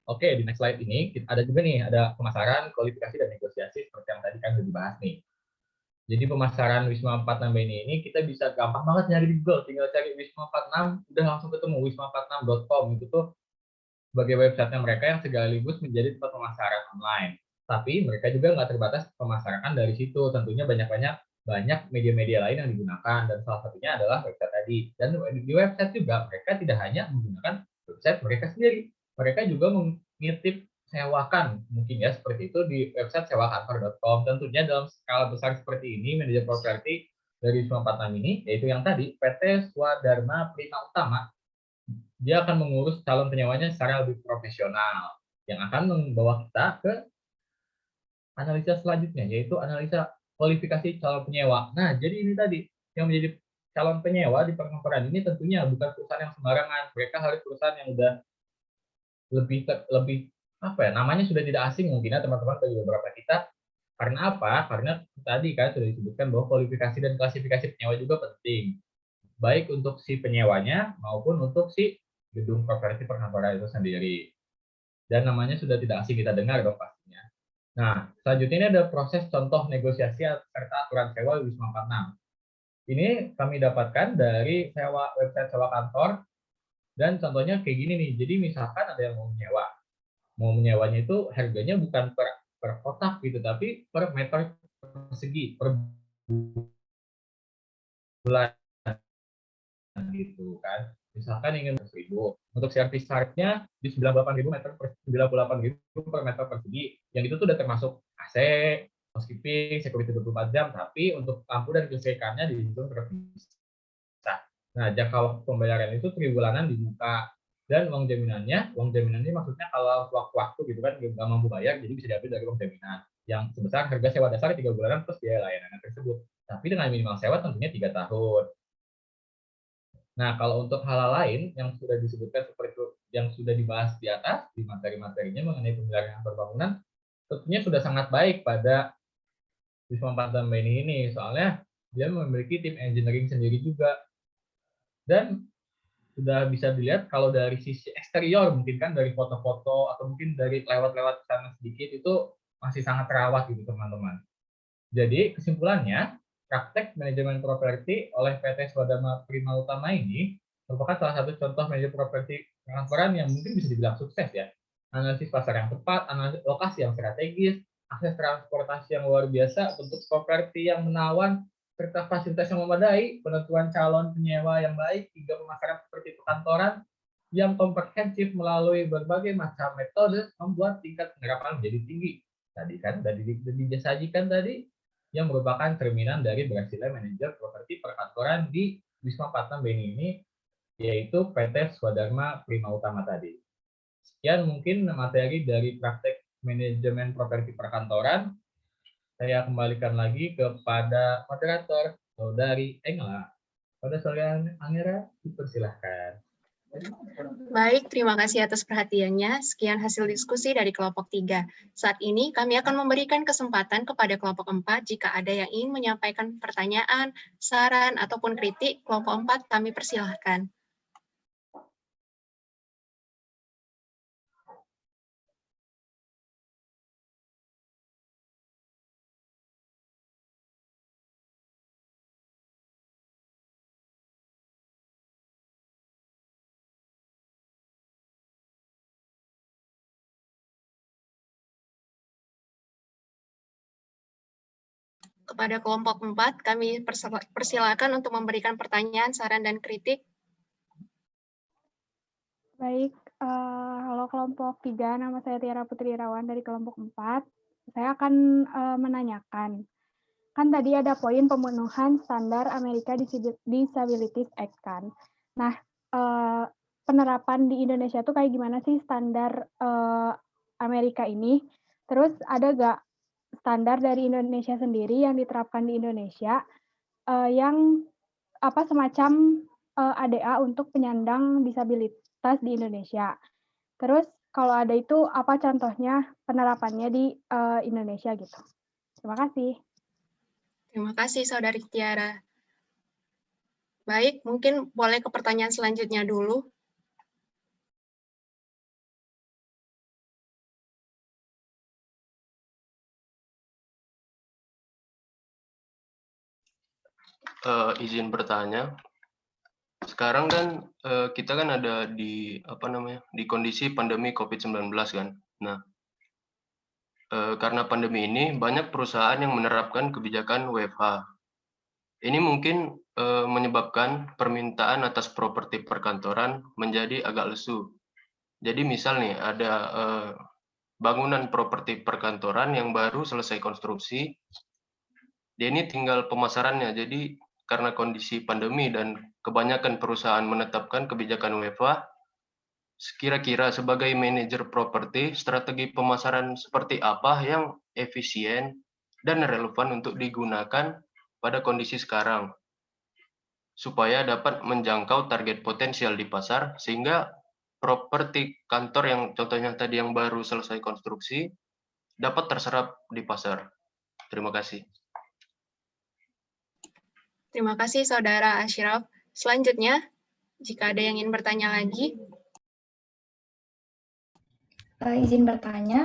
Oke, di next slide ini ada juga nih, ada pemasaran, kualifikasi, dan negosiasi seperti yang tadi kan sudah dibahas nih. Jadi pemasaran Wisma 46 ini kita bisa gampang banget nyari di Google, tinggal cari Wisma 46, udah langsung ketemu wisma46.com, itu tuh sebagai website mereka yang sekaligus menjadi tempat pemasaran online. Tapi mereka juga nggak terbatas pemasaran dari situ, tentunya banyak media-media lain yang digunakan, dan salah satunya adalah website tadi. Dan di website juga mereka tidak hanya menggunakan website mereka sendiri, mereka juga mengitip sewakan mungkin ya seperti itu di website sewakantor.com. Tentunya dalam skala besar seperti ini manajer properti dari Wisma 46 ini yaitu yang tadi PT Swadharma Prima Utama, dia akan mengurus calon penyewanya secara lebih profesional yang akan membawa kita ke analisa selanjutnya yaitu analisa kualifikasi calon penyewa. Nah, jadi ini tadi yang menjadi calon penyewa di perkantoran ini tentunya bukan perusahaan yang sembarangan. Mereka harus perusahaan yang udah lebih apa ya, namanya sudah tidak asing mungkin ya teman-teman bagi beberapa kita. Karena apa? Karena tadi kan sudah disebutkan bahwa kualifikasi dan klasifikasi penyewa juga penting, baik untuk si penyewanya maupun untuk si gedung properti perkantoran itu sendiri. Dan namanya sudah tidak asing kita dengar dong pastinya. Nah, selanjutnya ini ada proses contoh negosiasi serta aturan sewa Wisma 46. Ini kami dapatkan dari website sewa kantor. Dan contohnya kayak gini nih, jadi misalkan ada yang mau menyewanya itu harganya bukan per kotak gitu, tapi per meter persegi, per bulan gitu kan. Misalkan ingin 1.000, untuk servis charge-nya di 98.000 meter per 98.000 per meter persegi. Yang itu tuh udah termasuk AC, housekeeping, security 24 jam, tapi untuk lampu dan kelistrikannya dihitung terpisah. Nah, jangka waktu pembayaran itu tribulanan dibuka, dan uang jaminannya maksudnya kalau waktu-waktu gitu kan nggak mampu bayar, jadi bisa diambil dari uang jaminan yang sebesar harga sewa dasar 3 bulanan plus biaya layanan tersebut. Tapi dengan minimal sewa tentunya 3 tahun. Nah, kalau untuk hal-hal lain yang sudah disebutkan seperti itu, yang sudah dibahas di atas, di materi-materinya mengenai pemeliharaan perbangunan, tentunya sudah sangat baik pada Wisma 46 ini, soalnya dia memiliki tim engineering sendiri juga. Dan sudah bisa dilihat kalau dari sisi eksterior, mungkin kan dari foto-foto, atau mungkin dari lewat-lewat sana sedikit, itu masih sangat terawat gitu teman-teman. Jadi kesimpulannya, praktek manajemen properti oleh PT Swadharma Prima Utama ini merupakan salah satu contoh manajemen properti perkantoran yang mungkin bisa dibilang sukses ya. Analisis pasar yang tepat, analisis lokasi yang strategis, akses transportasi yang luar biasa, bentuk properti yang menawan, serta fasilitas yang memadai, penentuan calon penyewa yang baik, hingga pemasaran seperti perkantoran yang komprehensif melalui berbagai macam metode membuat tingkat penerapan menjadi tinggi. Tadi kan sudah disajikan tadi, yang merupakan cerminan dari berhasilnya manajer properti perkantoran di Wisma 46 Beni ini, yaitu PT Swadharma Prima Utama tadi. Sekian mungkin materi dari praktek manajemen properti perkantoran. Saya kembalikan lagi kepada moderator, Saudari Engla. Pada Saudari Angera, dipersilahkan. Baik, terima kasih atas perhatiannya. Sekian hasil diskusi dari kelompok 3. Saat ini kami akan memberikan kesempatan kepada kelompok 4 jika ada yang ingin menyampaikan pertanyaan, saran, ataupun kritik. Kelompok 4 kami persilahkan. Kepada kelompok 4, kami persilakan untuk memberikan pertanyaan, saran, dan kritik. Baik, halo kelompok 3, nama saya Tiara Putri Irawan dari kelompok 4. Saya akan menanyakan, kan tadi ada poin pemenuhan standar Amerika Disabilities Act kan. Nah, penerapan di Indonesia tuh kayak gimana sih standar Amerika ini? Terus ada nggak standar dari Indonesia sendiri yang diterapkan di Indonesia yang semacam ADA untuk penyandang disabilitas di Indonesia. Terus kalau ada itu apa contohnya penerapannya di Indonesia gitu. Terima kasih. Terima kasih Saudari Tiara. Baik, mungkin boleh ke pertanyaan selanjutnya dulu. Izin bertanya. Sekarang kan kita kan ada di di kondisi pandemi COVID-19 kan. Nah, karena pandemi ini banyak perusahaan yang menerapkan kebijakan WFH. Ini mungkin menyebabkan permintaan atas properti perkantoran menjadi agak lesu. Jadi misal nih ada bangunan properti perkantoran yang baru selesai konstruksi, dia ini tinggal pemasarannya. Jadi karena kondisi pandemi dan kebanyakan perusahaan menetapkan kebijakan WFH, kira-kira sebagai manajer properti, strategi pemasaran seperti apa yang efisien dan relevan untuk digunakan pada kondisi sekarang, supaya dapat menjangkau target potensial di pasar, sehingga properti kantor yang contohnya tadi yang baru selesai konstruksi, dapat terserap di pasar. Terima kasih. Terima kasih Saudara Ashraf. Selanjutnya, jika ada yang ingin bertanya lagi. Izin bertanya.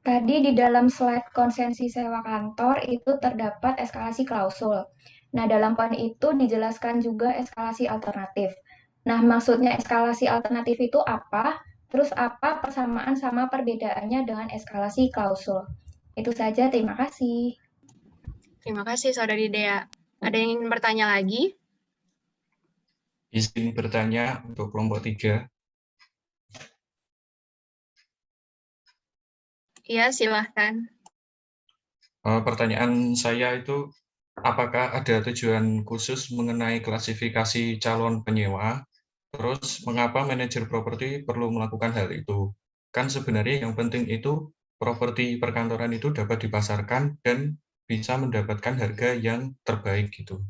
Tadi di dalam slide konsensi sewa kantor itu terdapat eskalasi klausul. Nah, dalam poin itu dijelaskan juga eskalasi alternatif. Nah, maksudnya eskalasi alternatif itu apa? Terus apa persamaan sama perbedaannya dengan eskalasi klausul? Itu saja, terima kasih. Terima kasih Saudari Dea. Ada yang ingin bertanya lagi? Izin bertanya untuk kelompok 3. Iya, silahkan. Pertanyaan saya itu, apakah ada tujuan khusus mengenai klasifikasi calon penyewa? Terus, mengapa manajer properti perlu melakukan hal itu? Kan sebenarnya yang penting itu properti perkantoran itu dapat dipasarkan dan bisa mendapatkan harga yang terbaik gitu.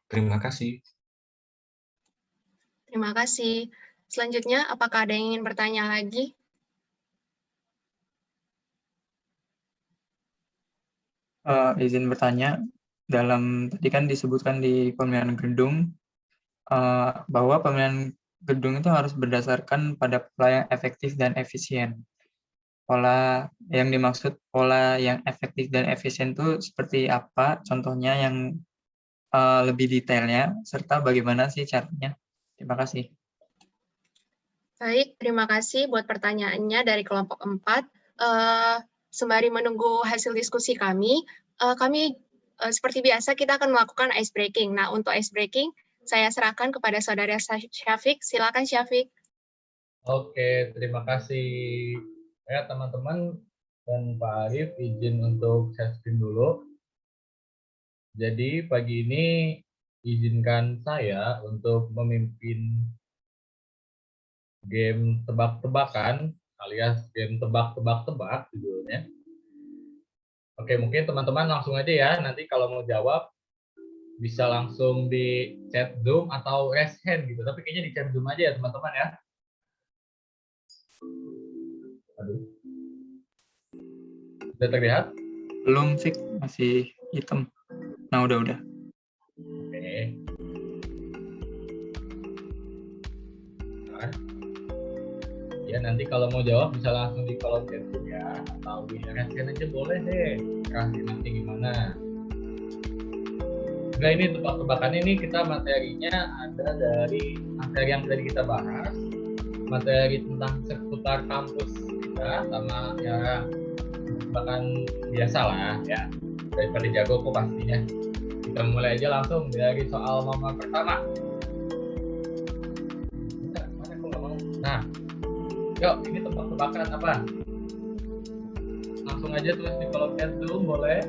Terima kasih. Terima kasih. Selanjutnya, apakah ada yang ingin bertanya lagi? Izin bertanya, tadi kan disebutkan di pemilihan gedung bahwa pemilihan gedung itu harus berdasarkan pada pola yang efektif dan efisien. Pola yang dimaksud pola yang efektif dan efisien itu seperti apa? Contohnya yang lebih detailnya, serta bagaimana sih caranya? Terima kasih. Baik, terima kasih buat pertanyaannya dari kelompok 4. Sembari menunggu hasil diskusi kami seperti biasa kita akan melakukan ice breaking. Nah, untuk ice breaking, saya serahkan kepada Saudara Syafiq. Silakan Syafiq. Oke, terima kasih. Ya, teman-teman dan Pak Arif, izin untuk share screen dulu. Jadi, pagi ini izinkan saya untuk memimpin game tebak-tebakan, alias game tebak-tebak-tebak judulnya. Oke, mungkin teman-teman langsung aja ya. Nanti kalau mau jawab, bisa langsung di chat Zoom atau raise hand gitu. Tapi kayaknya di chat Zoom aja ya teman-teman ya. Aduh. Sudah terlihat? Belum, Fik. Masih hitam. Nah, udah. Oke. Nah. Ya, nanti kalau mau jawab bisa langsung di kolom chat ya. Atau di raise hand aja boleh deh. Nanti gimana. Nah, ini tebak-tebakan ini kita materinya ada dari materi yang tadi kita bahas. Materi tentang seputar kampus kita sama ya tebak-tebakan biasa lah ya, daripada jago kok pastinya. Kita mulai aja langsung dari soal nomor pertama. Mana aku nggak mau. Nah, yuk ini tebak-tebakan apa? Langsung aja tulis di kolom chat Zoom boleh.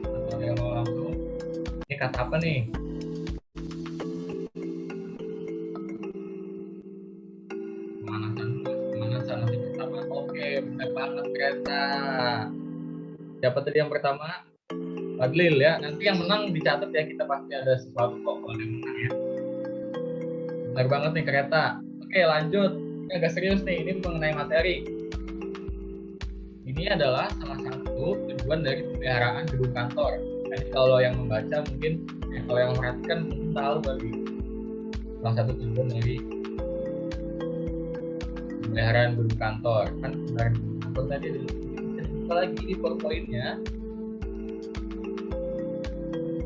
Atau yang mau langsung. Ini kata apa nih? Pemanasan nanti pertama. Oke, benar banget kereta. Siapa tadi yang pertama? Fadlil ya. Nanti yang menang dicatat ya, kita pasti ada sesuatu kok kalau yang menang ya. Benar banget nih kereta. Oke, lanjut. Ini agak serius nih, ini mengenai materi. Ini adalah salah satu tujuan dari pemeliharaan gedung kantor. Jadi kalau yang membaca mungkin, kalau yang memperhatikan mungkin tahu bagi salah satu tujuan dari pemeliharaan gedung kantor. Kan pemeliharaan gedung kantor tadi ada lagi di PowerPoint-nya.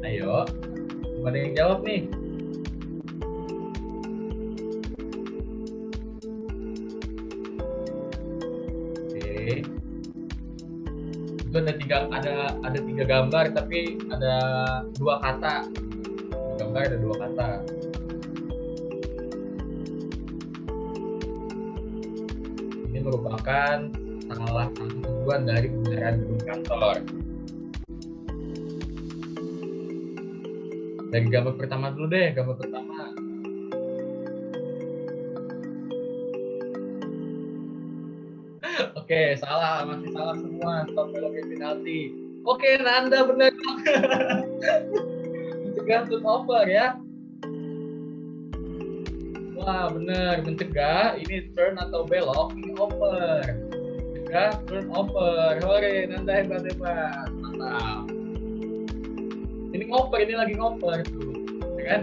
Ayo, ada yang jawab nih? Oke. Itu ada tiga gambar, tapi ada dua kata. Gambar ada dua kata. Ini merupakan salah satu tujuan dari pemeliharaan gedung kantor. Dari gambar pertama dulu deh, gambar pertama. Oke, salah, masih salah semua. Stop beloknya penalti. Oke, Nanda benar. Mencegah turnover ya. Wah, benar. Mencegah, ini turn atau belok, ini over. Mencegah turnover. Hore, Nanda hebat-hebat. Mantap. Ini ngoper, ini lagi ngoper tuh, ya kan?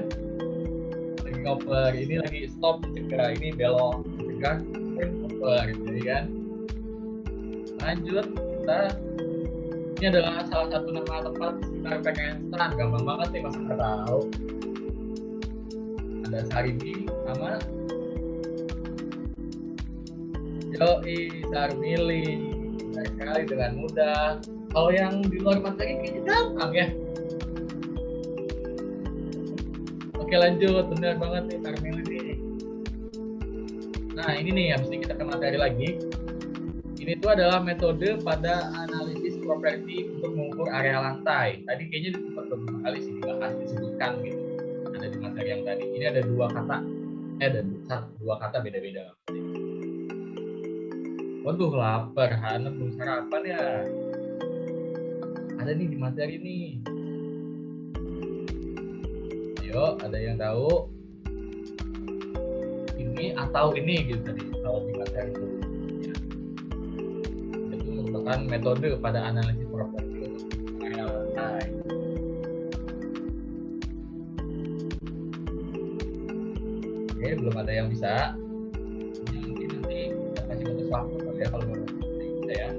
Lagi ngoper, ini lagi stop mencegah, ini belok mencegah, ngoper, gitu ya kan? Lanjut, ini adalah salah satu nama tempat sekitar PKN Stan, gampang banget nih masa nggak tahu. Ada Sarimi, nama Yoi, Sarmili, baik sekali dengan mudah. Kalau yang di luar materi kayaknya gampang ya. Oke lanjut, benar banget nih Sarmil ini. Nah ini nih, habis ini kita ke materi lagi. Ini tuh adalah metode pada analisis properti untuk mengukur area lantai. Tadi kayaknya sempat beberapa kali sih dibahas, disebutkan gitu. Ada di materi yang tadi. Ini ada dua kata, ada dua kata beda-beda. Waduh lapar, Hana belum sarapan ya. Ada nih di materi nih. Ayo, ada yang tahu ini atau ini gitu tadi kalau di materi itu ya. Itu merupakan metode pada analisis properti untuk area lantai. Oke, belum ada yang bisa. Mungkin nanti kita kasih batas waktu kali ya kalau belum bisa ya.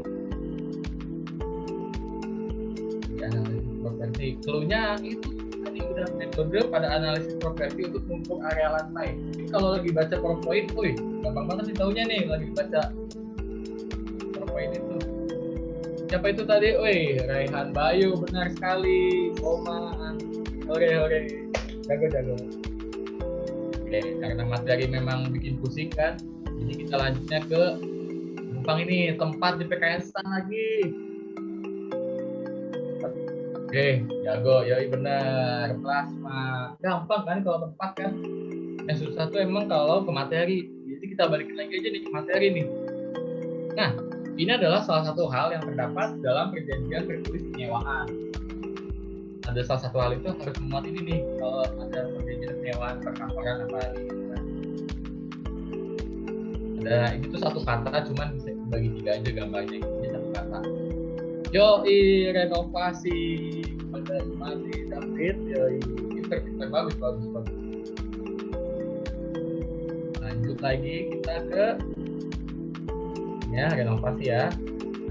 Di analisis properti, clue-nya itu tadi udah metode pada analisis properti untuk mengukur area lantai. Jadi kalau lagi baca PowerPoint, gampang banget sih taunya nih lagi baca PowerPoint itu. Siapa itu tadi? Raihan Bayu, benar sekali. Oma, hore. Jago. Oke, karena materi memang bikin pusing kan, jadi kita lanjutnya ke gampang ini, tempat di PKN Stan lagi. Oke, jago, yoi benar. Plasma, gampang kan kalau tempat kan. Yang susah tuh emang kalau ke materi. Jadi kita balikin lagi aja nih ke materi nih. Nah, ini adalah salah satu hal yang terdapat dalam perjanjian tertulis penyewaan. Ada salah satu hal itu harus memuat ini nih. Kalau ada perjanjian penyewaan perkantoran apa gitu kan. Ada ini tuh satu kata, cuman bisa dibagi tiga aja gambarnya. Ini satu kata. Yoi, renovasi pada Imani David, yoi, pinter, bagus. Lanjut lagi kita ke ya renovasi ya.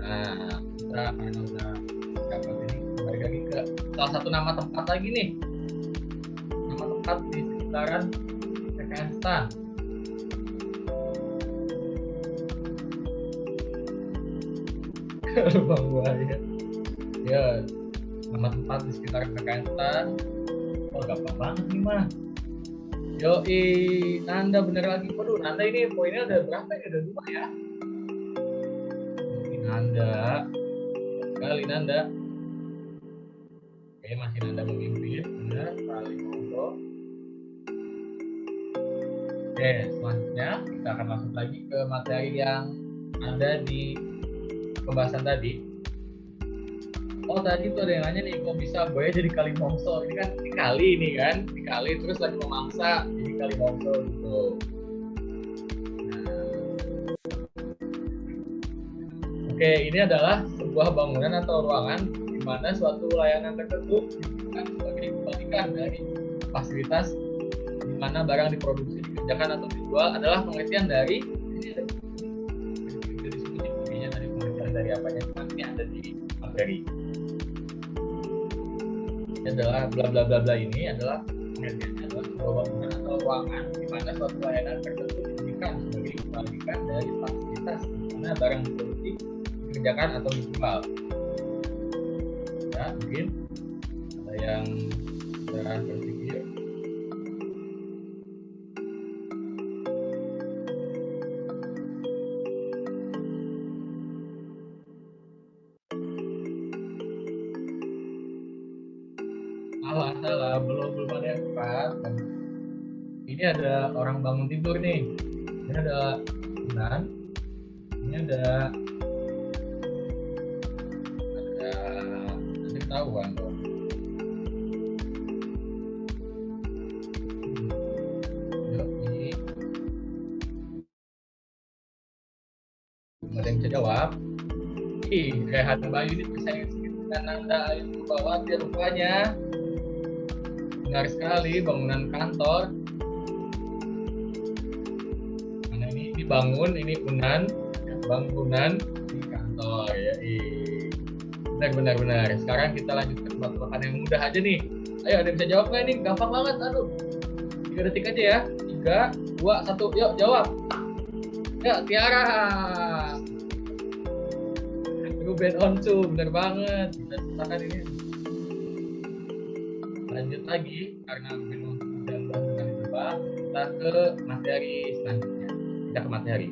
Nah, kita karena udah dapat ini, balik lagi ke salah satu nama tempat lagi nih. Nama tempat di sekitaran PKN Tristan. Lubang buaya. Ya, nama tempat di sekitar Bekantan. Oh, gampang banget nih mah. Yoi, Nanda bener lagi. Waduh, Nanda ini poinnya ada berapa ya? Ada 2 ya. Nanda. Sekali Nanda. Oke, masih Nanda memimpin. Benar, kali monggo. Oke, selanjutnya kita akan masuk lagi ke materi yang ada di pembahasan tadi. Oh, tadi tuh ada yang nanya nih, kok bisa buaya jadi kali mongso? Ini kan dikali nih kan, dikali terus lagi memangsa, jadi kali mongso gitu. Oke, ini adalah sebuah bangunan atau ruangan di mana suatu layanan tertentu diberikan sebagai kepemilikan dari fasilitas di mana barang diproduksi, dikerjakan atau dijual adalah pengertian dari ini ada disebut intinya dari pengertian dari apanya, ini ada di materi. Ini adalah bla bla bla bla, ini adalah pengertiannya adalah sebuah bangunan atau ruangan di mana suatu layanan tertentu diberikan sebagai kepemilikan dari fasilitas di mana barang diproduksi, dikerjakan atau dijual. Ya, mungkin ada yang sudah berpikir. Salah, belum ada yang tepat. Ini ada orang bangun tidur nih. Ini ada Unan. Ini ada nanti ketahuan dong. Ini ada yang bisa jawab. Rehan Bayu ini bersaing dengan Nanda itu bahwa dia rupanya benar sekali, bangunan kantor. Mana ini dibangun, ini Unan, bangunan di kantor ya. Benar. Sekarang kita lanjut ke tebak-tebakan yang mudah aja nih. Ayo, ada yang bisa jawab nggak ini? Gampang banget, aduh. 3 detik aja ya. 3, 2, 1, yuk jawab. Ya, Tiara. Ruben Onsu, bener banget. Kita ciptakan ini. Lanjut lagi, karena Ruben Onsu dan dengan ditebak, kita ke materi selanjutnya. Kita ke materi.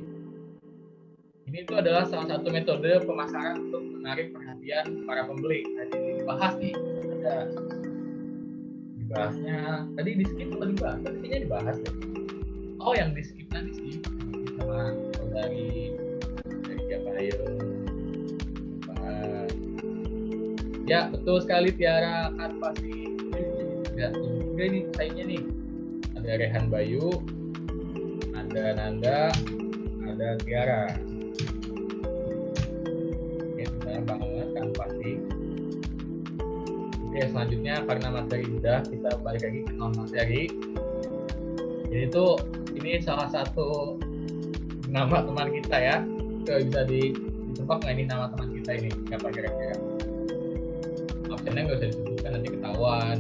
Ini itu adalah salah satu metode pemasaran untuk menarik perhatian para pembeli. Tadi dibahas nih, ada dibahasnya. Tadi di skip atau dibahas? Tadi kayaknya dibahas deh. Oh, yang di skip tadi sih sama dari siapa ayo. Ya, betul sekali Tiara, kan pasti juga ini saingnya nih. Ada Rehan Bayu, ada Nanda, ada Tiara. Oke, benar banget kan pasti. Oke, selanjutnya karena materi udah, kita balik lagi ke non materi. Jadi itu ini salah satu nama teman kita ya. Bisa ditebak nggak ini nama teman kita ini? Siapa kira-kira? Absennya nggak usah disebutkan, nanti ketahuan.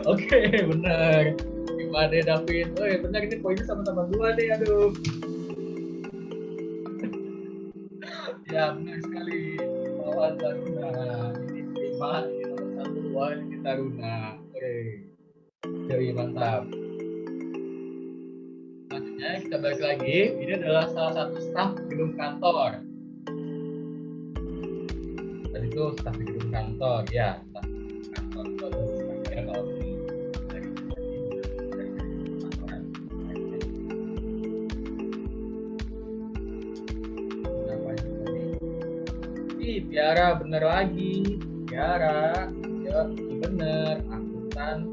Oke, benar. Gimana David? Oh ya benar, ini poinnya sama-sama 2 nih, aduh. Ya benar sekali. Wawan Taruna. Ini 5, ini nomor 1, Wawan ini Taruna. Oke. Jadi mantap. Selanjutnya kita balik lagi. Ini adalah salah satu staf gedung kantor. Tadi itu staf di gedung kantor, ya. Staf di gedung kantor itu adalah kantornya kalau dari kantoran. Kenapa itu tadi? Tiara bener lagi. Tiara, ya bener. Akuntan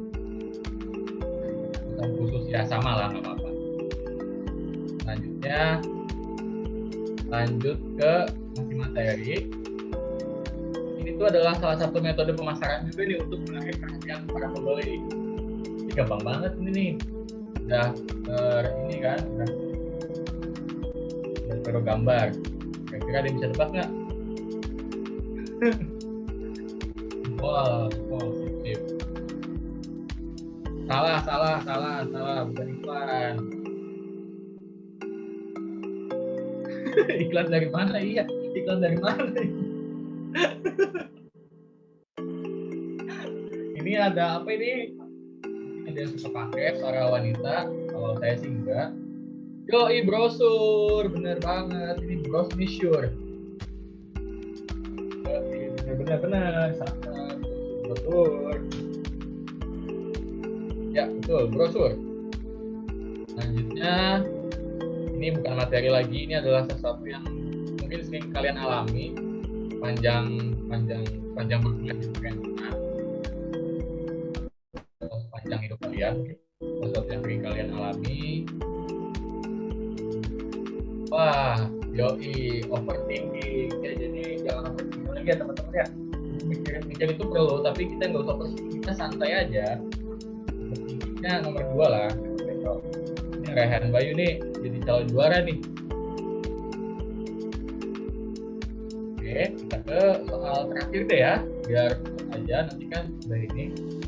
khusus ya, sama lah, nggak apa-apa. Selanjutnya lanjut ke masih materi. Ini tuh adalah salah satu metode pemasaran juga nih untuk menarik perhatian para pembeli. Ini gampang banget ini nih. Udah ini kan, udah taruh gambar. Kira-kira ada yang bisa tebak nggak? Wow, sip. Salah, bukan iklan. Iklan dari mana? Iya, iklan dari mana? Ini ada apa ini? Ada yang suka pakai suara wanita. Kalau saya sih enggak. Yoi, brosur, bener banget. Ini brosur. Bener, sangat brosur. Ya, betul, brosur. Selanjutnya, ini bukan materi lagi, ini adalah sesuatu yang mungkin sering kalian alami panjang berkuliah di perkantoran atau sepanjang hidup kalian, sesuatu yang sering kalian alami. Wah, yoi, overthinking. Ya, jadi jangan overthinking lagi ya teman-teman ya. Mikir itu perlu, tapi kita nggak usah overthinking, kita santai aja. Overthinkingnya nomor 2 lah. Ini Rehan Bayu nih jadi calon juara nih. Oke, kita ke soal terakhir deh ya, biar aja nanti kan udah ini.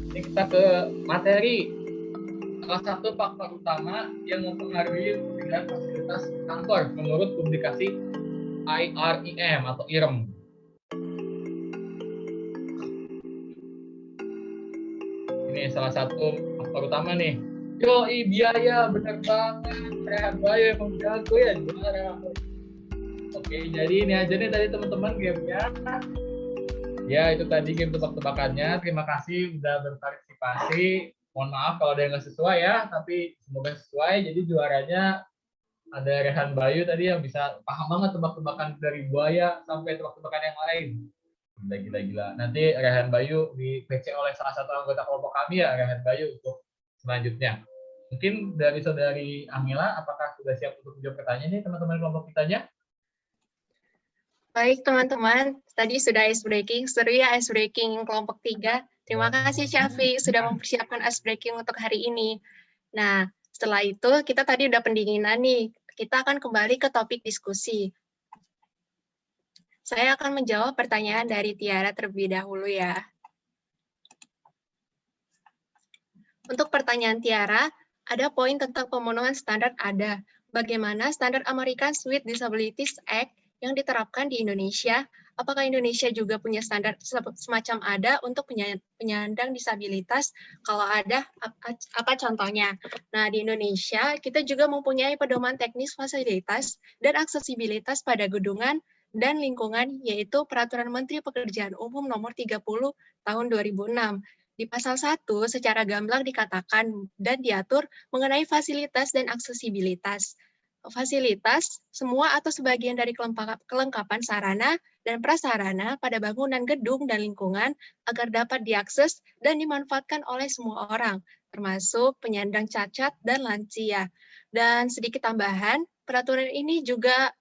Ini kita ke materi. Salah satu faktor utama yang mempengaruhi pemilihan fasilitas kantor menurut publikasi IREM atau IREM. Ini salah satu faktor utama nih. Yoi, biaya, bener banget. Rehan Bayu emang jago ya, juara. Oke, jadi ini aja nih tadi teman-teman gamenya. Ya, itu tadi game tebak-tebakannya. Terima kasih udah berpartisipasi. Mohon maaf kalau ada yang nggak sesuai ya, tapi semoga sesuai. Jadi juaranya ada Rehan Bayu tadi yang bisa paham banget tebak-tebakan dari buaya sampai tebak-tebakan yang lain. Gila. Nanti Rehan Bayu di PC oleh salah satu anggota kelompok kami ya, Rehan Bayu untuk selanjutnya. Mungkin dari saudari Amila, apakah sudah siap untuk menjawab pertanyaan nih teman-teman kelompok kitanya? Baik teman-teman, tadi sudah ice breaking, seru ya ice breaking kelompok 3. Terima kasih Syafiq sudah mempersiapkan ice breaking untuk hari ini. Nah, setelah itu kita tadi udah pendinginan nih, kita akan kembali ke topik diskusi. Saya akan menjawab pertanyaan dari Tiara terlebih dahulu ya. Untuk pertanyaan Tiara, ada poin tentang pemenuhan standar ADA. Bagaimana standar American with Disabilities Act yang diterapkan di Indonesia? Apakah Indonesia juga punya standar semacam ADA untuk penyandang disabilitas? Kalau ada, apa contohnya? Nah, di Indonesia, kita juga mempunyai pedoman teknis fasilitas dan aksesibilitas pada gedungan dan lingkungan, yaitu Peraturan Menteri Pekerjaan Umum Nomor 30 Tahun 2006. Di pasal 1 secara gamblang dikatakan dan diatur mengenai fasilitas dan aksesibilitas. Fasilitas, semua atau sebagian dari kelengkapan sarana dan prasarana pada bangunan gedung dan lingkungan agar dapat diakses dan dimanfaatkan oleh semua orang, termasuk penyandang cacat dan lansia. Dan sedikit tambahan, peraturan ini juga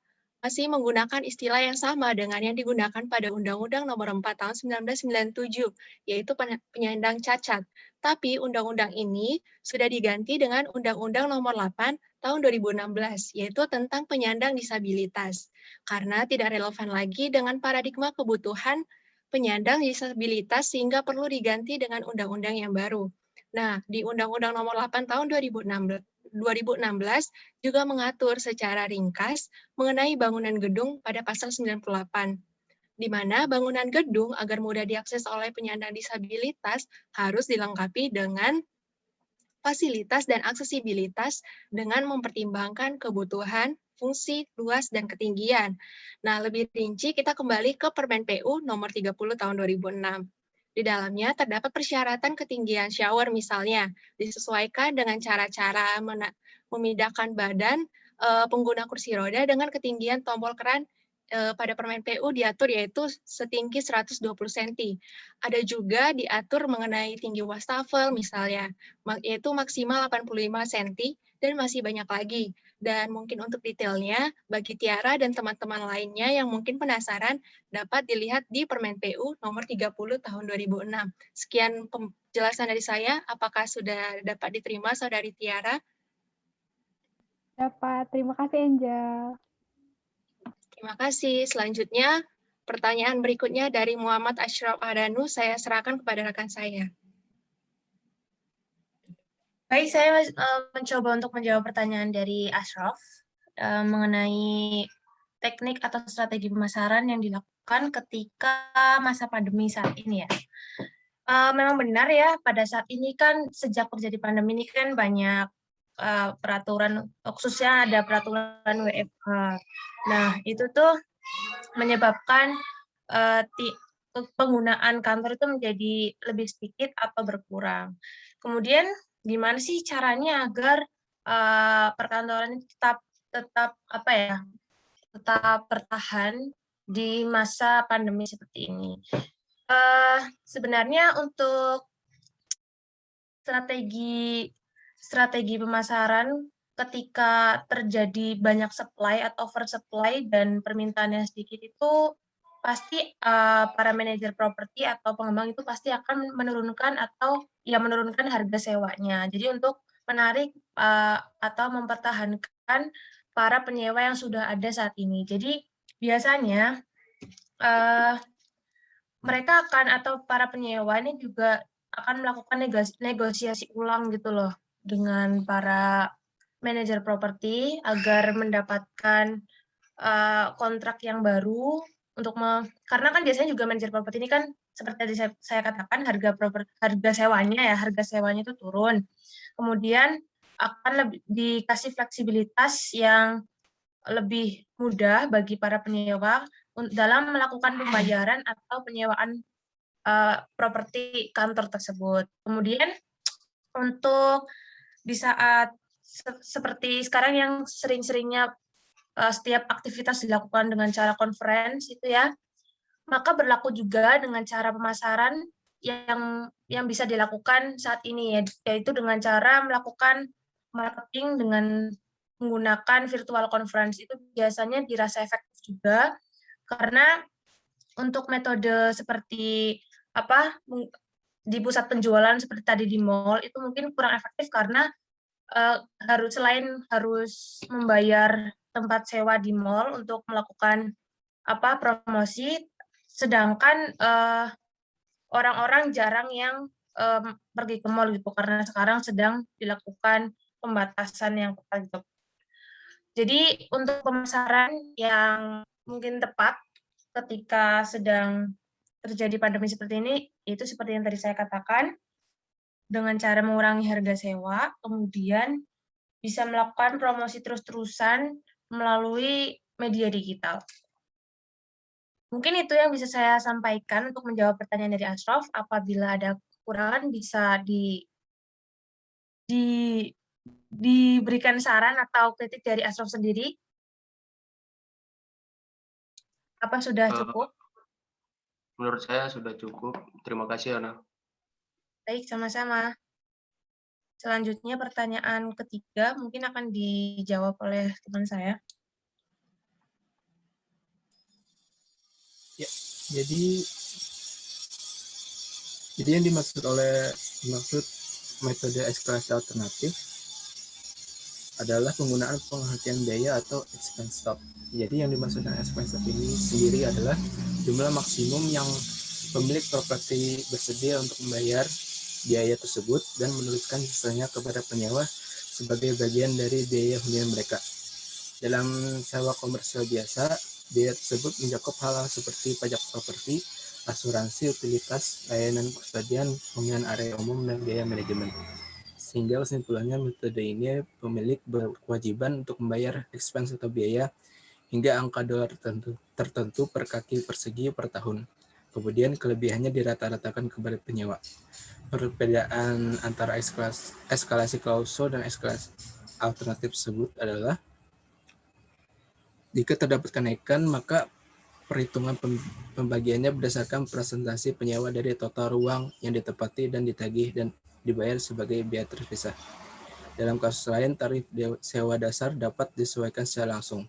masih menggunakan istilah yang sama dengan yang digunakan pada Undang-Undang Nomor 4 Tahun 1997, yaitu penyandang cacat. Tapi Undang-Undang ini sudah diganti dengan Undang-Undang Nomor 8 Tahun 2016, yaitu tentang penyandang disabilitas. Karena tidak relevan lagi dengan paradigma kebutuhan penyandang disabilitas sehingga perlu diganti dengan undang-undang yang baru. Nah, di Undang-Undang Nomor 8 Tahun 2016 juga mengatur secara ringkas mengenai bangunan gedung pada pasal 98, di mana bangunan gedung agar mudah diakses oleh penyandang disabilitas harus dilengkapi dengan fasilitas dan aksesibilitas dengan mempertimbangkan kebutuhan, fungsi, luas, dan ketinggian. Nah, lebih rinci kita kembali ke Permen PU nomor 30 tahun 2006. Di dalamnya terdapat persyaratan ketinggian shower misalnya, disesuaikan dengan cara-cara memindahkan badan pengguna kursi roda dengan ketinggian tombol keran pada Permen PU diatur yaitu setinggi 120 cm. Ada juga diatur mengenai tinggi wastafel misalnya, yaitu maksimal 85 cm dan masih banyak lagi. Dan mungkin untuk detailnya, bagi Tiara dan teman-teman lainnya yang mungkin penasaran, dapat dilihat di Permen PU nomor 30 tahun 2006. Sekian penjelasan dari saya, apakah sudah dapat diterima Saudari Tiara? Dapat, terima kasih Angel. Terima kasih. Selanjutnya, pertanyaan berikutnya dari Muhammad Ashraf Adanu, saya serahkan kepada rekan saya. Baik, saya mencoba untuk menjawab pertanyaan dari Ashraf mengenai teknik atau strategi pemasaran yang dilakukan ketika masa pandemi saat ini ya. Memang benar ya, pada saat ini kan sejak terjadi pandemi ini kan banyak peraturan, khususnya ada peraturan WFH. Nah, itu tuh menyebabkan penggunaan kantor itu menjadi lebih sedikit atau berkurang. Kemudian gimana sih caranya agar perkantoran itu tetap apa ya, tetap bertahan di masa pandemi seperti ini? Sebenarnya untuk strategi pemasaran ketika terjadi banyak supply atau oversupply dan permintaan yang sedikit itu pasti para manajer properti atau pengembang itu pasti akan menurunkan harga sewanya. Jadi untuk menarik atau mempertahankan para penyewa yang sudah ada saat ini. Jadi biasanya mereka akan atau para penyewa ini juga akan melakukan negosiasi ulang gitu loh dengan para manajer properti agar mendapatkan kontrak yang baru karena kan biasanya juga manajer properti ini kan seperti tadi saya katakan harga sewanya itu turun. Kemudian akan dikasih fleksibilitas yang lebih mudah bagi para penyewa dalam melakukan pembayaran atau penyewaan properti kantor tersebut. Kemudian untuk di saat seperti sekarang yang sering-seringnya setiap aktivitas dilakukan dengan cara conference itu ya, maka berlaku juga dengan cara pemasaran yang bisa dilakukan saat ini, yaitu dengan cara melakukan marketing dengan menggunakan virtual conference. Itu biasanya dirasa efektif juga, karena untuk metode seperti di pusat penjualan seperti tadi di mall itu mungkin kurang efektif karena selain harus membayar tempat sewa di mall untuk melakukan promosi, sedangkan orang-orang jarang yang pergi ke mall gitu karena sekarang sedang dilakukan pembatasan yang ketat gitu. Jadi untuk pemasaran yang mungkin tepat ketika sedang terjadi pandemi seperti ini, itu seperti yang tadi saya katakan, dengan cara mengurangi harga sewa, kemudian bisa melakukan promosi terus-terusan melalui media digital. Mungkin itu yang bisa saya sampaikan untuk menjawab pertanyaan dari Ashraf. Apabila ada kekurangan bisa diberikan saran atau kritik dari Ashraf sendiri. Apa sudah cukup? Menurut saya sudah cukup. Terima kasih, Ana. Baik, sama-sama. Selanjutnya pertanyaan ketiga mungkin akan dijawab oleh teman saya. Ya, jadi yang dimaksud metode eskalasi alternatif adalah penggunaan penghentian biaya atau expense stop. Jadi yang dimaksud dengan expense stop ini sendiri adalah jumlah maksimum yang pemilik properti bersedia untuk membayar biaya tersebut dan menuliskan sisanya kepada penyewa sebagai bagian dari biaya hunian mereka. Dalam sewa komersial biasa, biaya tersebut mencakup hal-hal seperti pajak properti, asuransi, utilitas, layanan kustodian, hunian area umum, dan biaya manajemen. Sehingga kesimpulannya metode ini pemilik berkewajiban untuk membayar expense atau biaya hingga angka dolar tertentu per kaki persegi per tahun. Kemudian kelebihannya dirata-ratakan kepada penyewa. Perbedaan antara eskalasi klausul dan eskalasi alternatif tersebut adalah jika terdapat kenaikan, maka perhitungan pembagiannya berdasarkan presentasi penyewa dari total ruang yang ditempati dan ditagih dan dibayar sebagai biaya terpisah. Dalam kasus lain, tarif sewa dasar dapat disesuaikan secara langsung.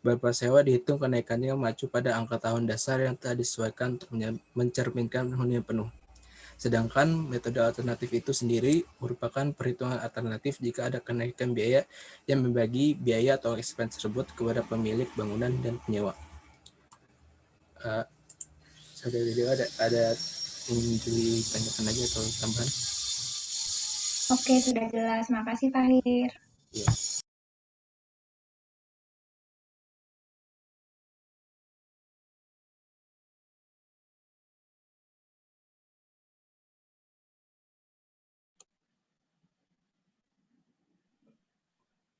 Beberapa sewa dihitung kenaikannya mengacu pada angka tahun dasar yang telah disesuaikan untuk mencerminkan hunian penuh. Sedangkan metode alternatif itu sendiri merupakan perhitungan alternatif jika ada kenaikan biaya yang membagi biaya atau expense tersebut kepada pemilik bangunan dan penyewa. Saudara ada ingin ditanyakan lagi atau tambahan? Oke, sudah jelas. Makasih, Fahir. Ya.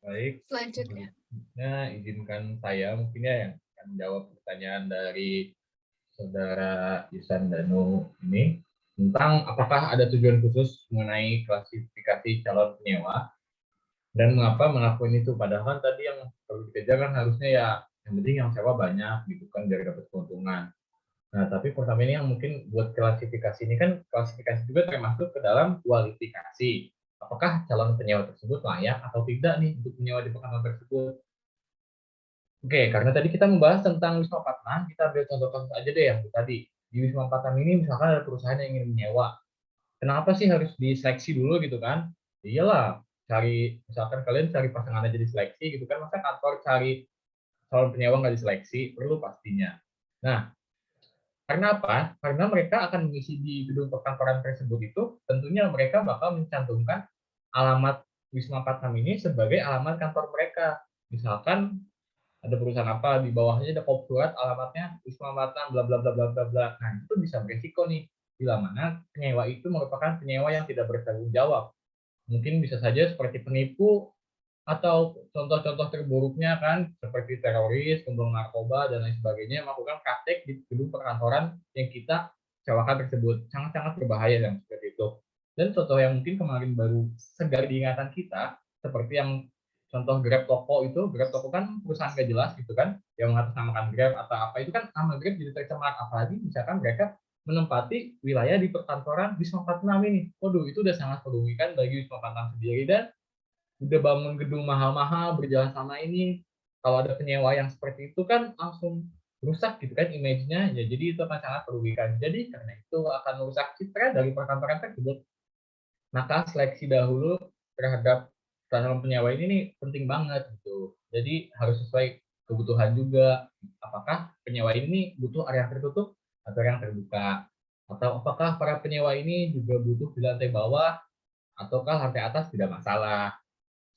Baik, Selanjutnya. izinkan saya mungkin ya yang akan menjawab pertanyaan dari Saudara Isan Danu ini tentang apakah ada tujuan khusus mengenai klasifikasi calon penyewa dan mengapa melakukan itu. Padahal kan tadi yang perlu dikejar kan harusnya ya yang penting yang sewa banyak gitu kan biar dapat keuntungan. Nah, tapi pertama ini yang mungkin buat klasifikasi ini kan klasifikasi juga termasuk ke dalam kualifikasi. Apakah calon penyewa tersebut layak atau tidak nih untuk menyewa di perkantoran tersebut? Oke, karena tadi kita membahas tentang Wisma 46, kita ambil contoh kasus aja deh yang tadi. Di Wisma 46 ini misalkan ada perusahaan yang ingin menyewa. Kenapa sih harus diseleksi dulu gitu kan? Iyalah, misalkan kalian cari pasangan aja diseleksi gitu kan, masa kantor cari calon penyewa nggak diseleksi? Perlu pastinya. Nah, karena apa? Karena mereka akan mengisi di gedung perkantoran tersebut itu, tentunya mereka bakal mencantumkan alamat Wisma 46 ini sebagai alamat kantor mereka. Misalkan ada perusahaan apa, di bawahnya ada kop surat, alamatnya Wisma 46, bla bla bla bla bla bla. Nah, itu bisa beresiko nih, bila mana penyewa itu merupakan penyewa yang tidak bertanggung jawab. Mungkin bisa saja seperti penipu, atau contoh-contoh terburuknya kan seperti teroris, pembawa narkoba dan lain sebagainya melakukan praktek di gedung perkantoran yang kita sewakan tersebut. Sangat-sangat berbahaya yang seperti itu. Dan contoh yang mungkin kemarin baru segar di ingatan kita seperti yang contoh Grab Toko itu, Grab Toko kan perusahaan gak jelas gitu kan, yang mengatasnamakan Grab atau apa itu kan nama Grab jadi tercemar, apalagi misalkan mereka menempati wilayah di perkantoran Wisma 46 ini. Waduh, itu udah sangat merugikan bagi Wisma 46 sendiri dan udah bangun gedung mahal-mahal berjalan sama ini, kalau ada penyewa yang seperti itu kan langsung rusak gitu kan image-nya, ya jadi itu akan sangat merugikan. Jadi karena itu akan merusak citra dari perkantoran tersebut. Maka seleksi dahulu terhadap calon penyewa ini nih penting banget gitu. Jadi harus sesuai kebutuhan juga. Apakah penyewa ini butuh area tertutup atau yang terbuka? Atau apakah para penyewa ini juga butuh di lantai bawah ataukah lantai atas tidak masalah?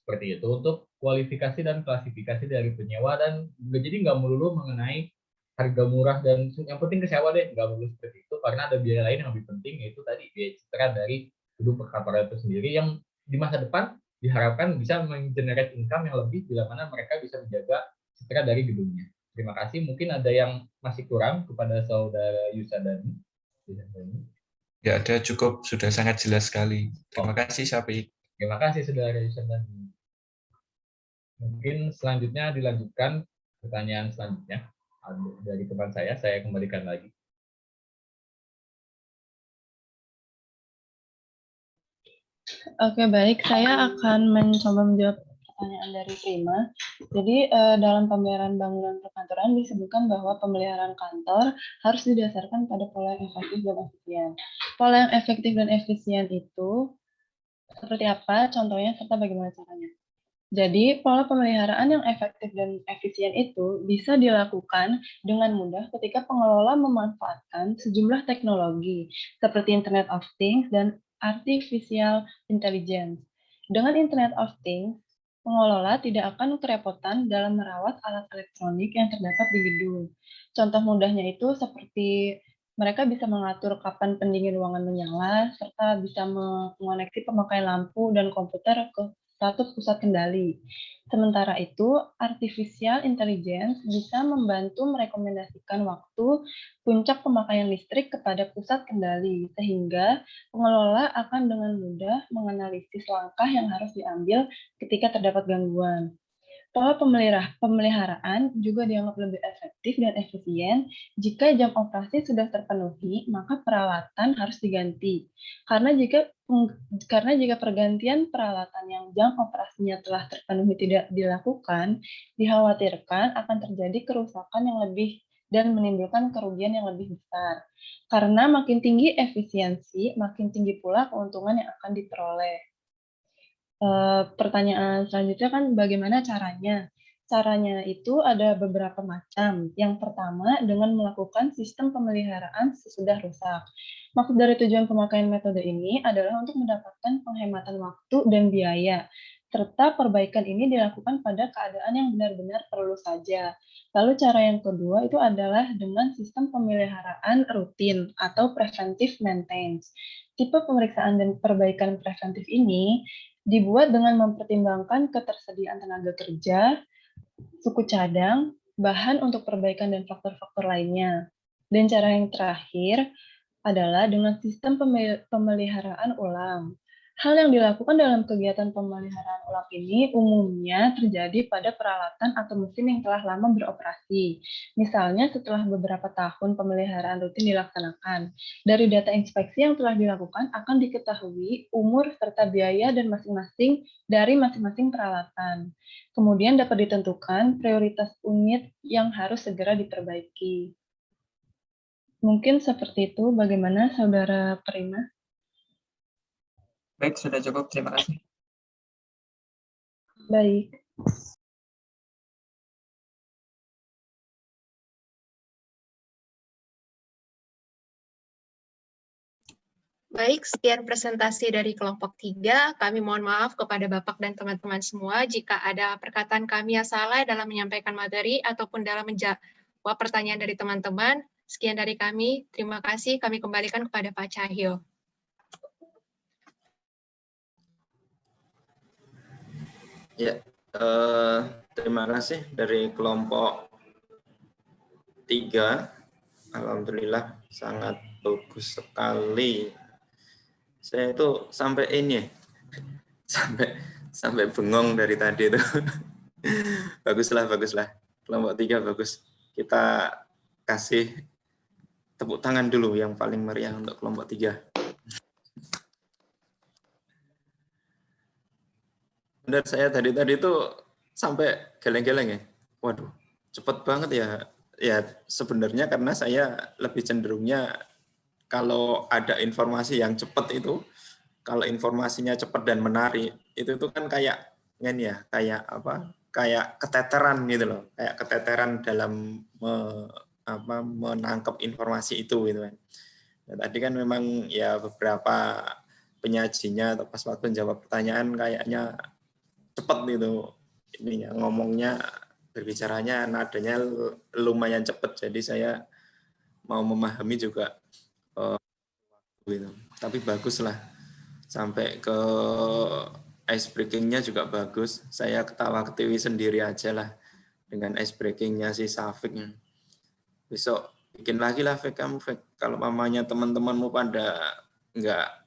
Seperti itu untuk kualifikasi dan klasifikasi dari penyewa dan jadi nggak melulu mengenai harga murah dan yang penting ke sewa deh, nggak melulu seperti itu karena ada biaya lain yang lebih penting yaitu tadi biaya citra dari gedung perkantoran itu sendiri yang di masa depan diharapkan bisa menggenerate income yang lebih bila mana mereka bisa menjaga citra dari gedungnya. Terima kasih. Mungkin ada yang masih kurang kepada Saudara Yusadani. Ya, ada cukup, sudah sangat jelas sekali. Terima kasih, Syafiq. Terima kasih, Saudara Yusadani. Mungkin selanjutnya dilanjutkan pertanyaan selanjutnya dari teman saya kembalikan lagi. Oke, baik. Saya akan mencoba menjawab pertanyaan dari Prima. Jadi, dalam pemeliharaan bangunan perkantoran disebutkan bahwa pemeliharaan kantor harus didasarkan pada pola yang efektif dan efisien. Pola yang efektif dan efisien itu seperti apa? Contohnya serta bagaimana caranya? Jadi, pola pemeliharaan yang efektif dan efisien itu bisa dilakukan dengan mudah ketika pengelola memanfaatkan sejumlah teknologi seperti Internet of Things dan Artificial Intelligence. Dengan Internet of Things, pengelola tidak akan kerepotan dalam merawat alat elektronik yang terdapat di gedung. Contoh mudahnya itu seperti mereka bisa mengatur kapan pendingin ruangan menyala, serta bisa mengoneksi pemakaian lampu dan komputer ke status pusat kendali. Sementara itu, artificial intelligence bisa membantu merekomendasikan waktu puncak pemakaian listrik kepada pusat kendali, sehingga pengelola akan dengan mudah menganalisis langkah yang harus diambil ketika terdapat gangguan. Pola pemeliharaan juga dianggap lebih efektif dan efisien jika jam operasi sudah terpenuhi, maka peralatan harus diganti. Karena jika pergantian peralatan yang jam operasinya telah terpenuhi tidak dilakukan, dikhawatirkan akan terjadi kerusakan yang lebih dan menimbulkan kerugian yang lebih besar. Karena makin tinggi efisiensi, makin tinggi pula keuntungan yang akan diperoleh. Pertanyaan selanjutnya kan bagaimana caranya? Caranya itu ada beberapa macam. Yang pertama, dengan melakukan sistem pemeliharaan sesudah rusak. Maksud dari tujuan pemakaian metode ini adalah untuk mendapatkan penghematan waktu dan biaya, serta perbaikan ini dilakukan pada keadaan yang benar-benar perlu saja. Lalu cara yang kedua itu adalah dengan sistem pemeliharaan rutin atau preventive maintenance. Tipe pemeriksaan dan perbaikan preventif ini dibuat dengan mempertimbangkan ketersediaan tenaga kerja, suku cadang, bahan untuk perbaikan dan faktor-faktor lainnya. Dan cara yang terakhir adalah dengan sistem pemeliharaan ulang. Hal yang dilakukan dalam kegiatan pemeliharaan ulang ini umumnya terjadi pada peralatan atau mesin yang telah lama beroperasi. Misalnya setelah beberapa tahun pemeliharaan rutin dilaksanakan. Dari data inspeksi yang telah dilakukan akan diketahui umur serta biaya dan masing-masing dari masing-masing peralatan. Kemudian dapat ditentukan prioritas unit yang harus segera diperbaiki. Mungkin seperti itu. Bagaimana Saudara Prima? Baik, sudah cukup. Terima kasih. Baik. Baik, sekian presentasi dari kelompok 3. Kami mohon maaf kepada Bapak dan teman-teman semua jika ada perkataan kami yang salah dalam menyampaikan materi ataupun dalam menjawab pertanyaan dari teman-teman. Sekian dari kami. Terima kasih. Kami kembalikan kepada Pak Cahyo. Ya, terima kasih dari kelompok 3. Alhamdulillah sangat bagus sekali. Saya itu sampai ini, sampai bengong dari tadi itu. Baguslah. Kelompok 3 bagus. Kita kasih tepuk tangan dulu yang paling meriah untuk kelompok 3. Benar, saya tadi itu sampai geleng-geleng ya. Waduh, cepet banget ya. Ya sebenarnya karena saya lebih cenderungnya kalau ada informasi yang cepat itu, kalau informasinya cepat dan menarik, itu kan kayak ini ya, kayak apa? Kayak keteteran gitu loh, kayak keteteran dalam menangkap informasi itu gitu kan. Nah, tadi kan memang ya beberapa penyajinya atau pas waktu jawab pertanyaan kayaknya cepat gitu ininya ngomongnya, berbicaranya nadanya lumayan cepat, jadi saya mau memahami juga gitu. Tapi bagus lah, sampai ke ice breakingnya juga bagus. Saya ketawa-ketiwi sendiri aja lah dengan ice breakingnya si Safik. Besok bikin lagi lah Fik, kamu Fik. Kalau mamanya teman-temanmu pada nggak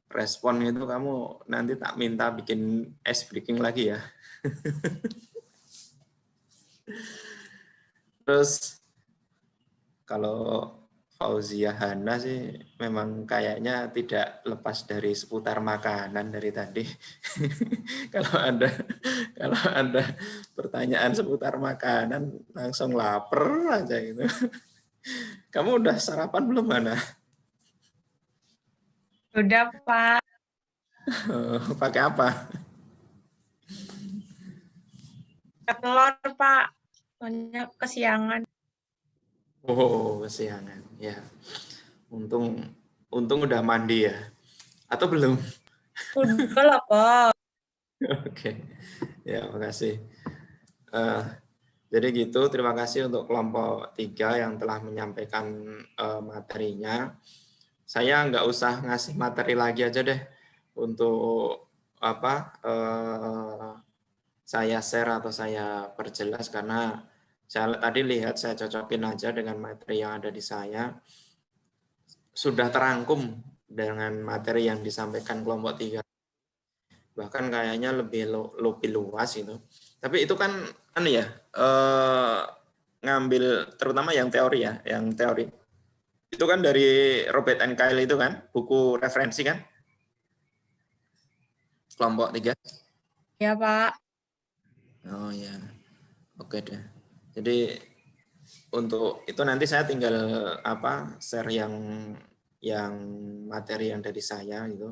respon itu, kamu nanti tak minta bikin ice breaking lagi ya. Terus kalau Fauzia Hana sih memang kayaknya tidak lepas dari seputar makanan dari tadi. Kalau ada pertanyaan seputar makanan langsung lapar aja gitu. Kamu udah sarapan belum, Hana? Udah, Pak. Pakai apa? Telur, Pak. Soalnya kesiangan. Oh, kesiangan. Ya. Untung udah mandi ya. Atau belum? Udah lah, Pak. Oke. Ya, makasih. Jadi gitu, terima kasih untuk kelompok 3 yang telah menyampaikan materinya. Saya nggak usah ngasih materi lagi aja deh untuk saya share atau saya perjelas, karena saya tadi lihat saya cocokin aja dengan materi yang ada di saya. Sudah terangkum dengan materi yang disampaikan kelompok 3. Bahkan kayaknya lebih luas itu. Tapi itu kan ngambil terutama yang teori ya, yang teori. Itu kan dari Robert and Kyle itu kan, buku referensi kan? Kelompok 3. Ya, Pak. Oh ya. Oke deh. Jadi untuk itu nanti saya tinggal share yang materi yang dari saya itu,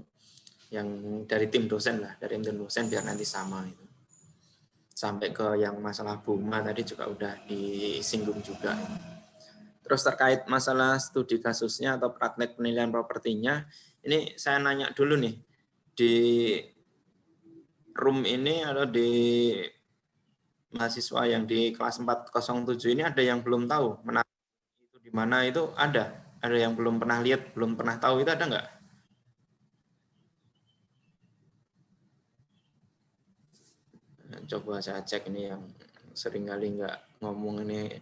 yang dari tim dosen lah, dari tim dosen biar nanti sama itu. sampai ke yang masalah BUMA tadi juga udah disinggung juga. Terus terkait masalah studi kasusnya atau praktek penilaian propertinya, ini saya nanya dulu nih, di room ini atau di mahasiswa yang di kelas 407 ini ada yang belum tahu menarik itu di mana, itu ada yang belum pernah lihat, belum pernah tahu, itu ada nggak? Coba saya cek ini yang sering kali nggak ngomong ini.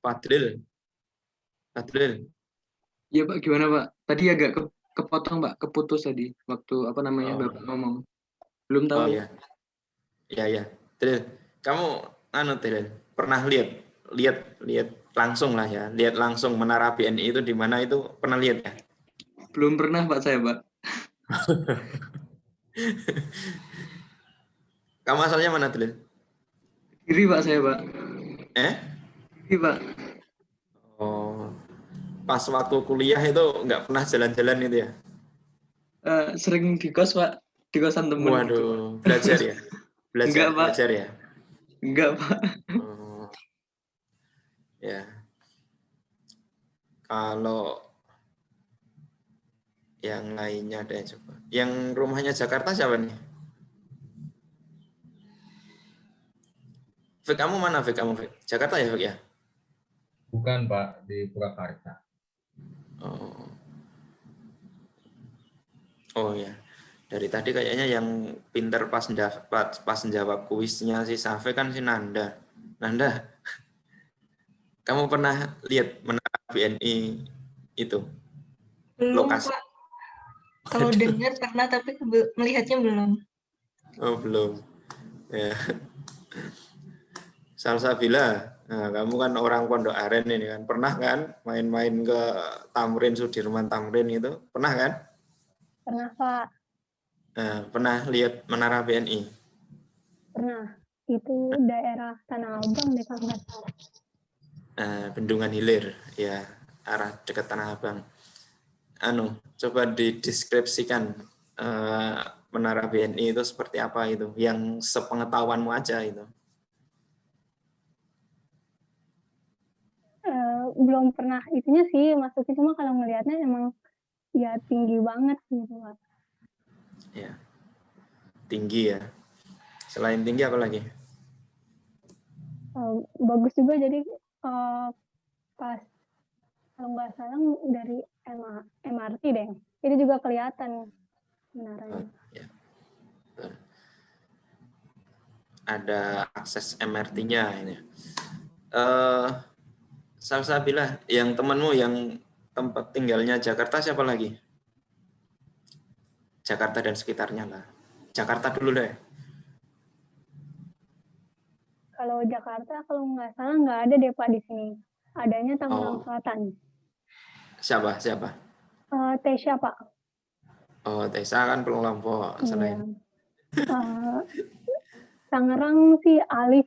Fadril. Iya Pak, gimana Pak? Tadi agak kepotong Pak, keputus tadi waktu apa namanya Bapak ngomong. Belum tahu. Oh ya. Ya. Dril, kamu Dril, pernah lihat langsung lah ya, lihat langsung Menara BNI itu di mana, itu pernah lihat ya? Belum pernah Pak saya Pak. Kamu asalnya mana Dril? Kiri Pak saya Pak. Kiri Pak. Oh, pas waktu kuliah itu nggak pernah jalan-jalan itu ya? Sering di kos Pak, di kosan temen. Waduh, gitu, belajar ya? Enggak Pak. Belajar ya? Enggak Pak. Oh, ya. Kalau yang lainnya deh coba. Yang rumahnya Jakarta siapa nih? Fik, kamu mana Fik? Kamu Fik? Jakarta ya Fik ya? Bukan Pak, di Purwakarta. Oh ya, dari tadi kayaknya yang pinter pas menjawab kuisnya si Safe kan si Nanda. Nanda, kamu pernah lihat Menara BNI itu? Belum Lokasi? Pak. Kalau dengar pernah tapi melihatnya belum. Oh belum. Ya. Salsabila, nah, kamu kan orang Pondok Aren ini kan, pernah kan main-main ke Tamrin, Sudirman Tamrin itu, pernah kan? Pernah Pak. Nah, pernah lihat Menara BNI? Pernah. Itu daerah Tanah Abang deh kalau nggak salah. Bendungan Hilir, ya arah dekat Tanah Abang. Coba dideskripsikan Menara BNI itu seperti apa itu, yang sepengetahuanmu aja itu. Belum pernah itunya sih masuknya, cuma kalau ngelihatnya emang ya tinggi banget gitu Pak. Ya, tinggi ya. Selain tinggi apa lagi? Bagus juga, jadi pas kalau nggak salah dari MRT deh, itu juga kelihatan menaranya. Ya. Ada akses MRT-nya ini. Salsabila, yang temanmu yang tempat tinggalnya Jakarta siapa lagi? Jakarta dan sekitarnya lah. Jakarta dulu deh. Kalau Jakarta kalau nggak salah nggak ada deh Pak di sini. Adanya Tangerang Selatan. Siapa? Tesya Pak. Oh, Tesa kan kelompok selain. Tangerang sih Alif.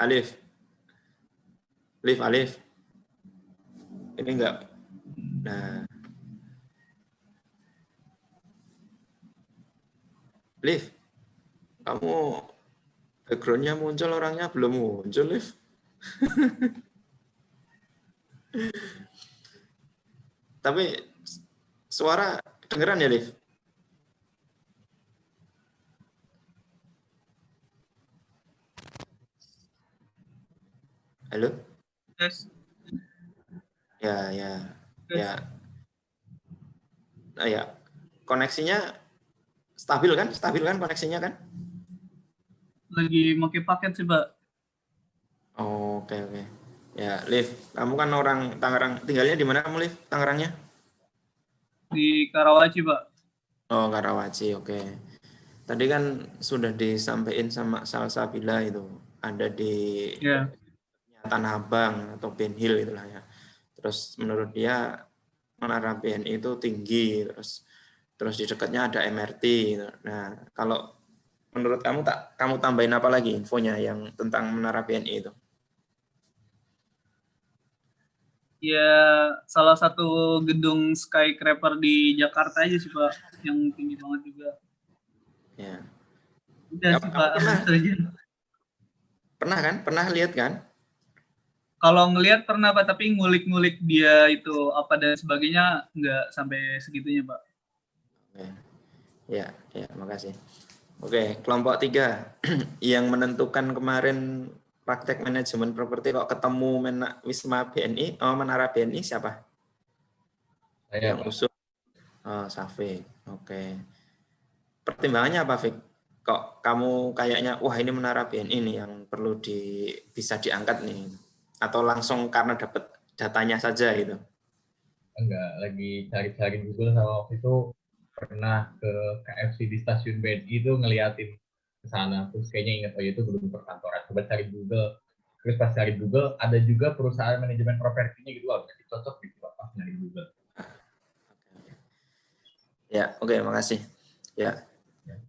Alif. Ini enggak. Nah. Liv, kamu background-nya muncul, orangnya belum muncul, Liv. Tapi suara kedengeran ya, Liv? Halo? Yes. Ya. Nah, ya. Koneksinya stabil kan koneksinya kan? Lagi pakai paket sih, Pak. Oh, oke. Ya, Liv, kamu kan orang Tangerang. Tinggalnya di mana kamu, Liv? Tangerangnya? Di Karawaci, Pak. Oh, Karawaci, oke. Tadi kan sudah disampaikan sama Salsabila itu. Ada di Tanah Abang atau Ben Hill itulah ya. Terus menurut dia Menara BNI itu tinggi, terus di dekatnya ada MRT. Nah, kalau menurut kamu kamu tambahin apa lagi infonya yang tentang Menara BNI itu? Ya, salah satu gedung skyscraper di Jakarta aja sih Pak, yang tinggi banget juga. Ya. Udah sih Kamu Pak, pernah? itu aja. Pernah kan? Pernah lihat kan? Kalau ngelihat pernah Pak, tapi ngulik-ngulik dia itu apa dan sebagainya nggak sampai segitunya Pak. Oke. Ya, makasih. Oke, kelompok 3 yang menentukan kemarin praktek manajemen properti kok ketemu Wisma BNI, Menara BNI siapa? Saya, Yang Pak. usul. Oh, Safik. Oke. Pertimbangannya apa, Fik? Kok kamu kayaknya, wah ini Menara BNI nih yang perlu bisa diangkat nih? Atau langsung karena dapat datanya saja gitu? Enggak, lagi cari-cari Google sama waktu itu pernah ke KFC di stasiun BNI itu ngeliatin ke sana. Terus kayaknya ingat, oh itu gedung perkantoran. Coba cari Google. Terus pas cari Google, ada juga perusahaan manajemen propertinya gitu. Wah, berarti cocok gitu Pak, pas nyari Google. Ya, oke, makasih. Ya,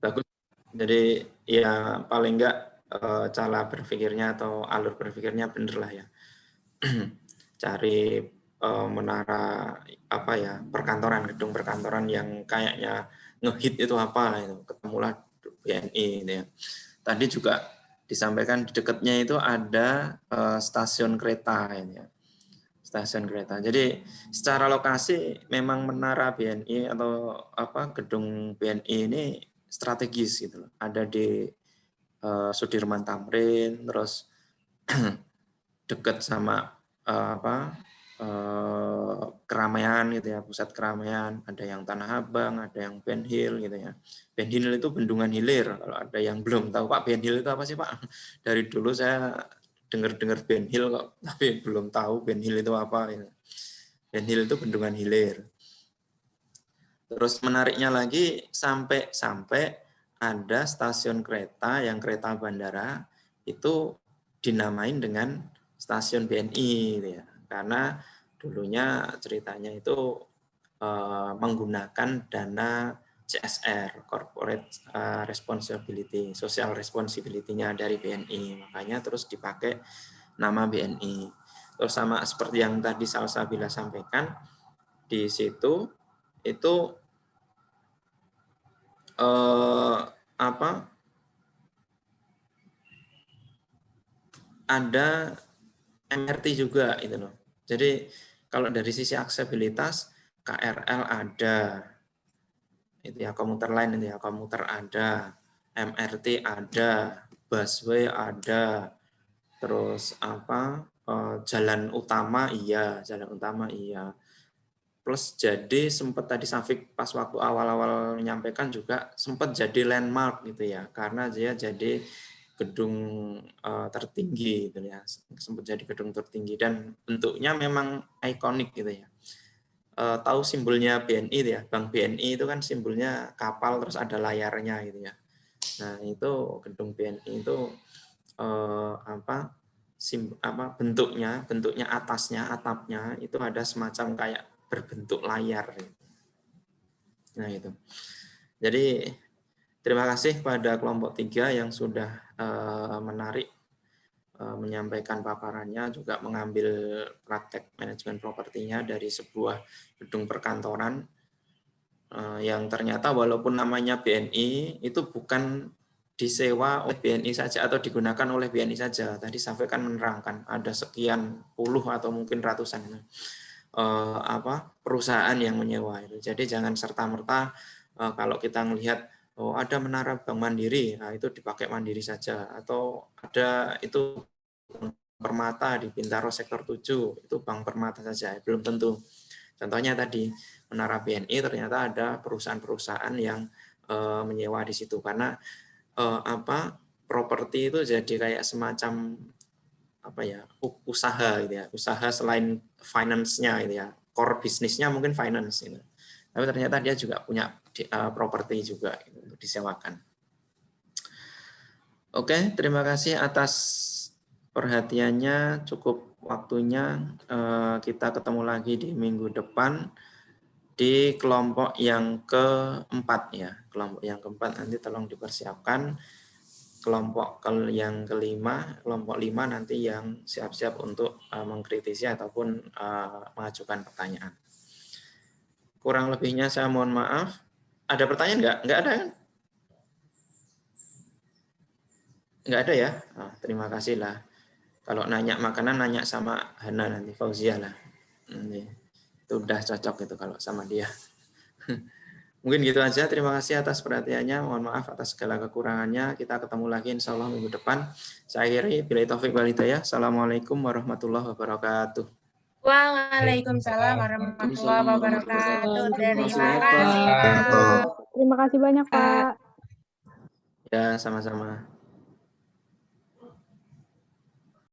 bagus. Jadi ya paling enggak cara berpikirnya atau alur berpikirnya bener lah ya. Cari menara apa ya, perkantoran, gedung perkantoran yang kayaknya ngehit itu apa itu, ketemulah BNI gitu ya. Tadi juga disampaikan di dekatnya itu ada stasiun kereta ini ya. Stasiun kereta. Jadi secara lokasi memang menara BNI atau apa gedung BNI ini strategis gitu loh. Ada di Sudirman Tamrin, terus dekat sama keramaian gitu ya, pusat keramaian, ada yang Tanah Abang, ada yang Ben Hill gitu ya. Ben Hill itu bendungan hilir. Kalau ada yang belum tahu Pak, Ben Hill itu apa sih Pak? Dari dulu saya dengar Ben Hill kok, tapi belum tahu Ben Hill itu apa. Ya. Ben Hill itu bendungan hilir. Terus menariknya lagi sampai ada stasiun kereta yang kereta bandara itu dinamain dengan stasiun BNI gitu ya. Karena dulunya ceritanya itu menggunakan dana CSR, Corporate Responsibility, Social Responsibility-nya dari BNI. Makanya terus dipakai nama BNI. Terus sama seperti yang tadi Salsabila sampaikan, di situ itu ada MRT juga itu loh. Jadi kalau dari sisi aksesibilitas KRL ada, itu ya komuter lain itu ya komuter ada, MRT ada, busway ada, terus jalan utama iya, Plus jadi sempat tadi Safik pas waktu awal-awal menyampaikan juga sempat jadi landmark gitu ya, karena dia jadi gedung tertinggi gitu ya, sempat jadi gedung tertinggi dan bentuknya memang ikonik gitu ya. Tahu simbolnya BNI ya, Bank BNI itu kan simbolnya kapal terus ada layarnya gitu ya. Nah itu gedung BNI itu bentuknya atasnya atapnya itu ada semacam kayak berbentuk layar. Nah itu. Jadi terima kasih pada kelompok 3 yang sudah menarik menyampaikan paparannya, juga mengambil praktek manajemen propertinya dari sebuah gedung perkantoran yang ternyata walaupun namanya BNI itu bukan disewa oleh BNI saja atau digunakan oleh BNI saja. Tadi Safik kan menerangkan ada sekian puluh atau mungkin ratusan perusahaan yang menyewa itu. Jadi jangan serta-merta kalau kita melihat ada menara Bank Mandiri, nah itu dipakai Mandiri saja, atau ada itu Permata di Bintaro sektor 7, itu Bank Permata saja, belum tentu. Contohnya tadi menara BNI ternyata ada perusahaan-perusahaan yang menyewa di situ karena properti itu jadi kayak semacam usaha gitu ya, usaha selain finance-nya gitu ya, core bisnisnya mungkin finance gitu. Tapi ternyata dia juga punya properti juga gitu, untuk disewakan. Oke, terima kasih atas perhatiannya, cukup waktunya. Kita ketemu lagi di minggu depan di kelompok yang keempat ya, kelompok yang keempat nanti tolong dipersiapkan. kelompok yang kelima, kelompok 5 nanti yang siap-siap untuk mengkritisi ataupun mengajukan pertanyaan. Kurang lebihnya saya mohon maaf. Ada pertanyaan nggak? Nggak ada kan? Nggak ada ya? Oh, terima kasih lah. Kalau nanya makanan, nanya sama Hana nanti, Fauzia lah. Itu udah cocok itu kalau sama dia. Mungkin gitu aja. Terima kasih atas perhatiannya. Mohon maaf atas segala kekurangannya. Kita ketemu lagi insya Allah minggu depan. Saya akhiri. Bila taufik wal hidayah. Assalamualaikum warahmatullahi wabarakatuh. Waalaikumsalam warahmatullahi wabarakatuh. Terima kasih. Terima kasih banyak, Pak. Ya, sama-sama.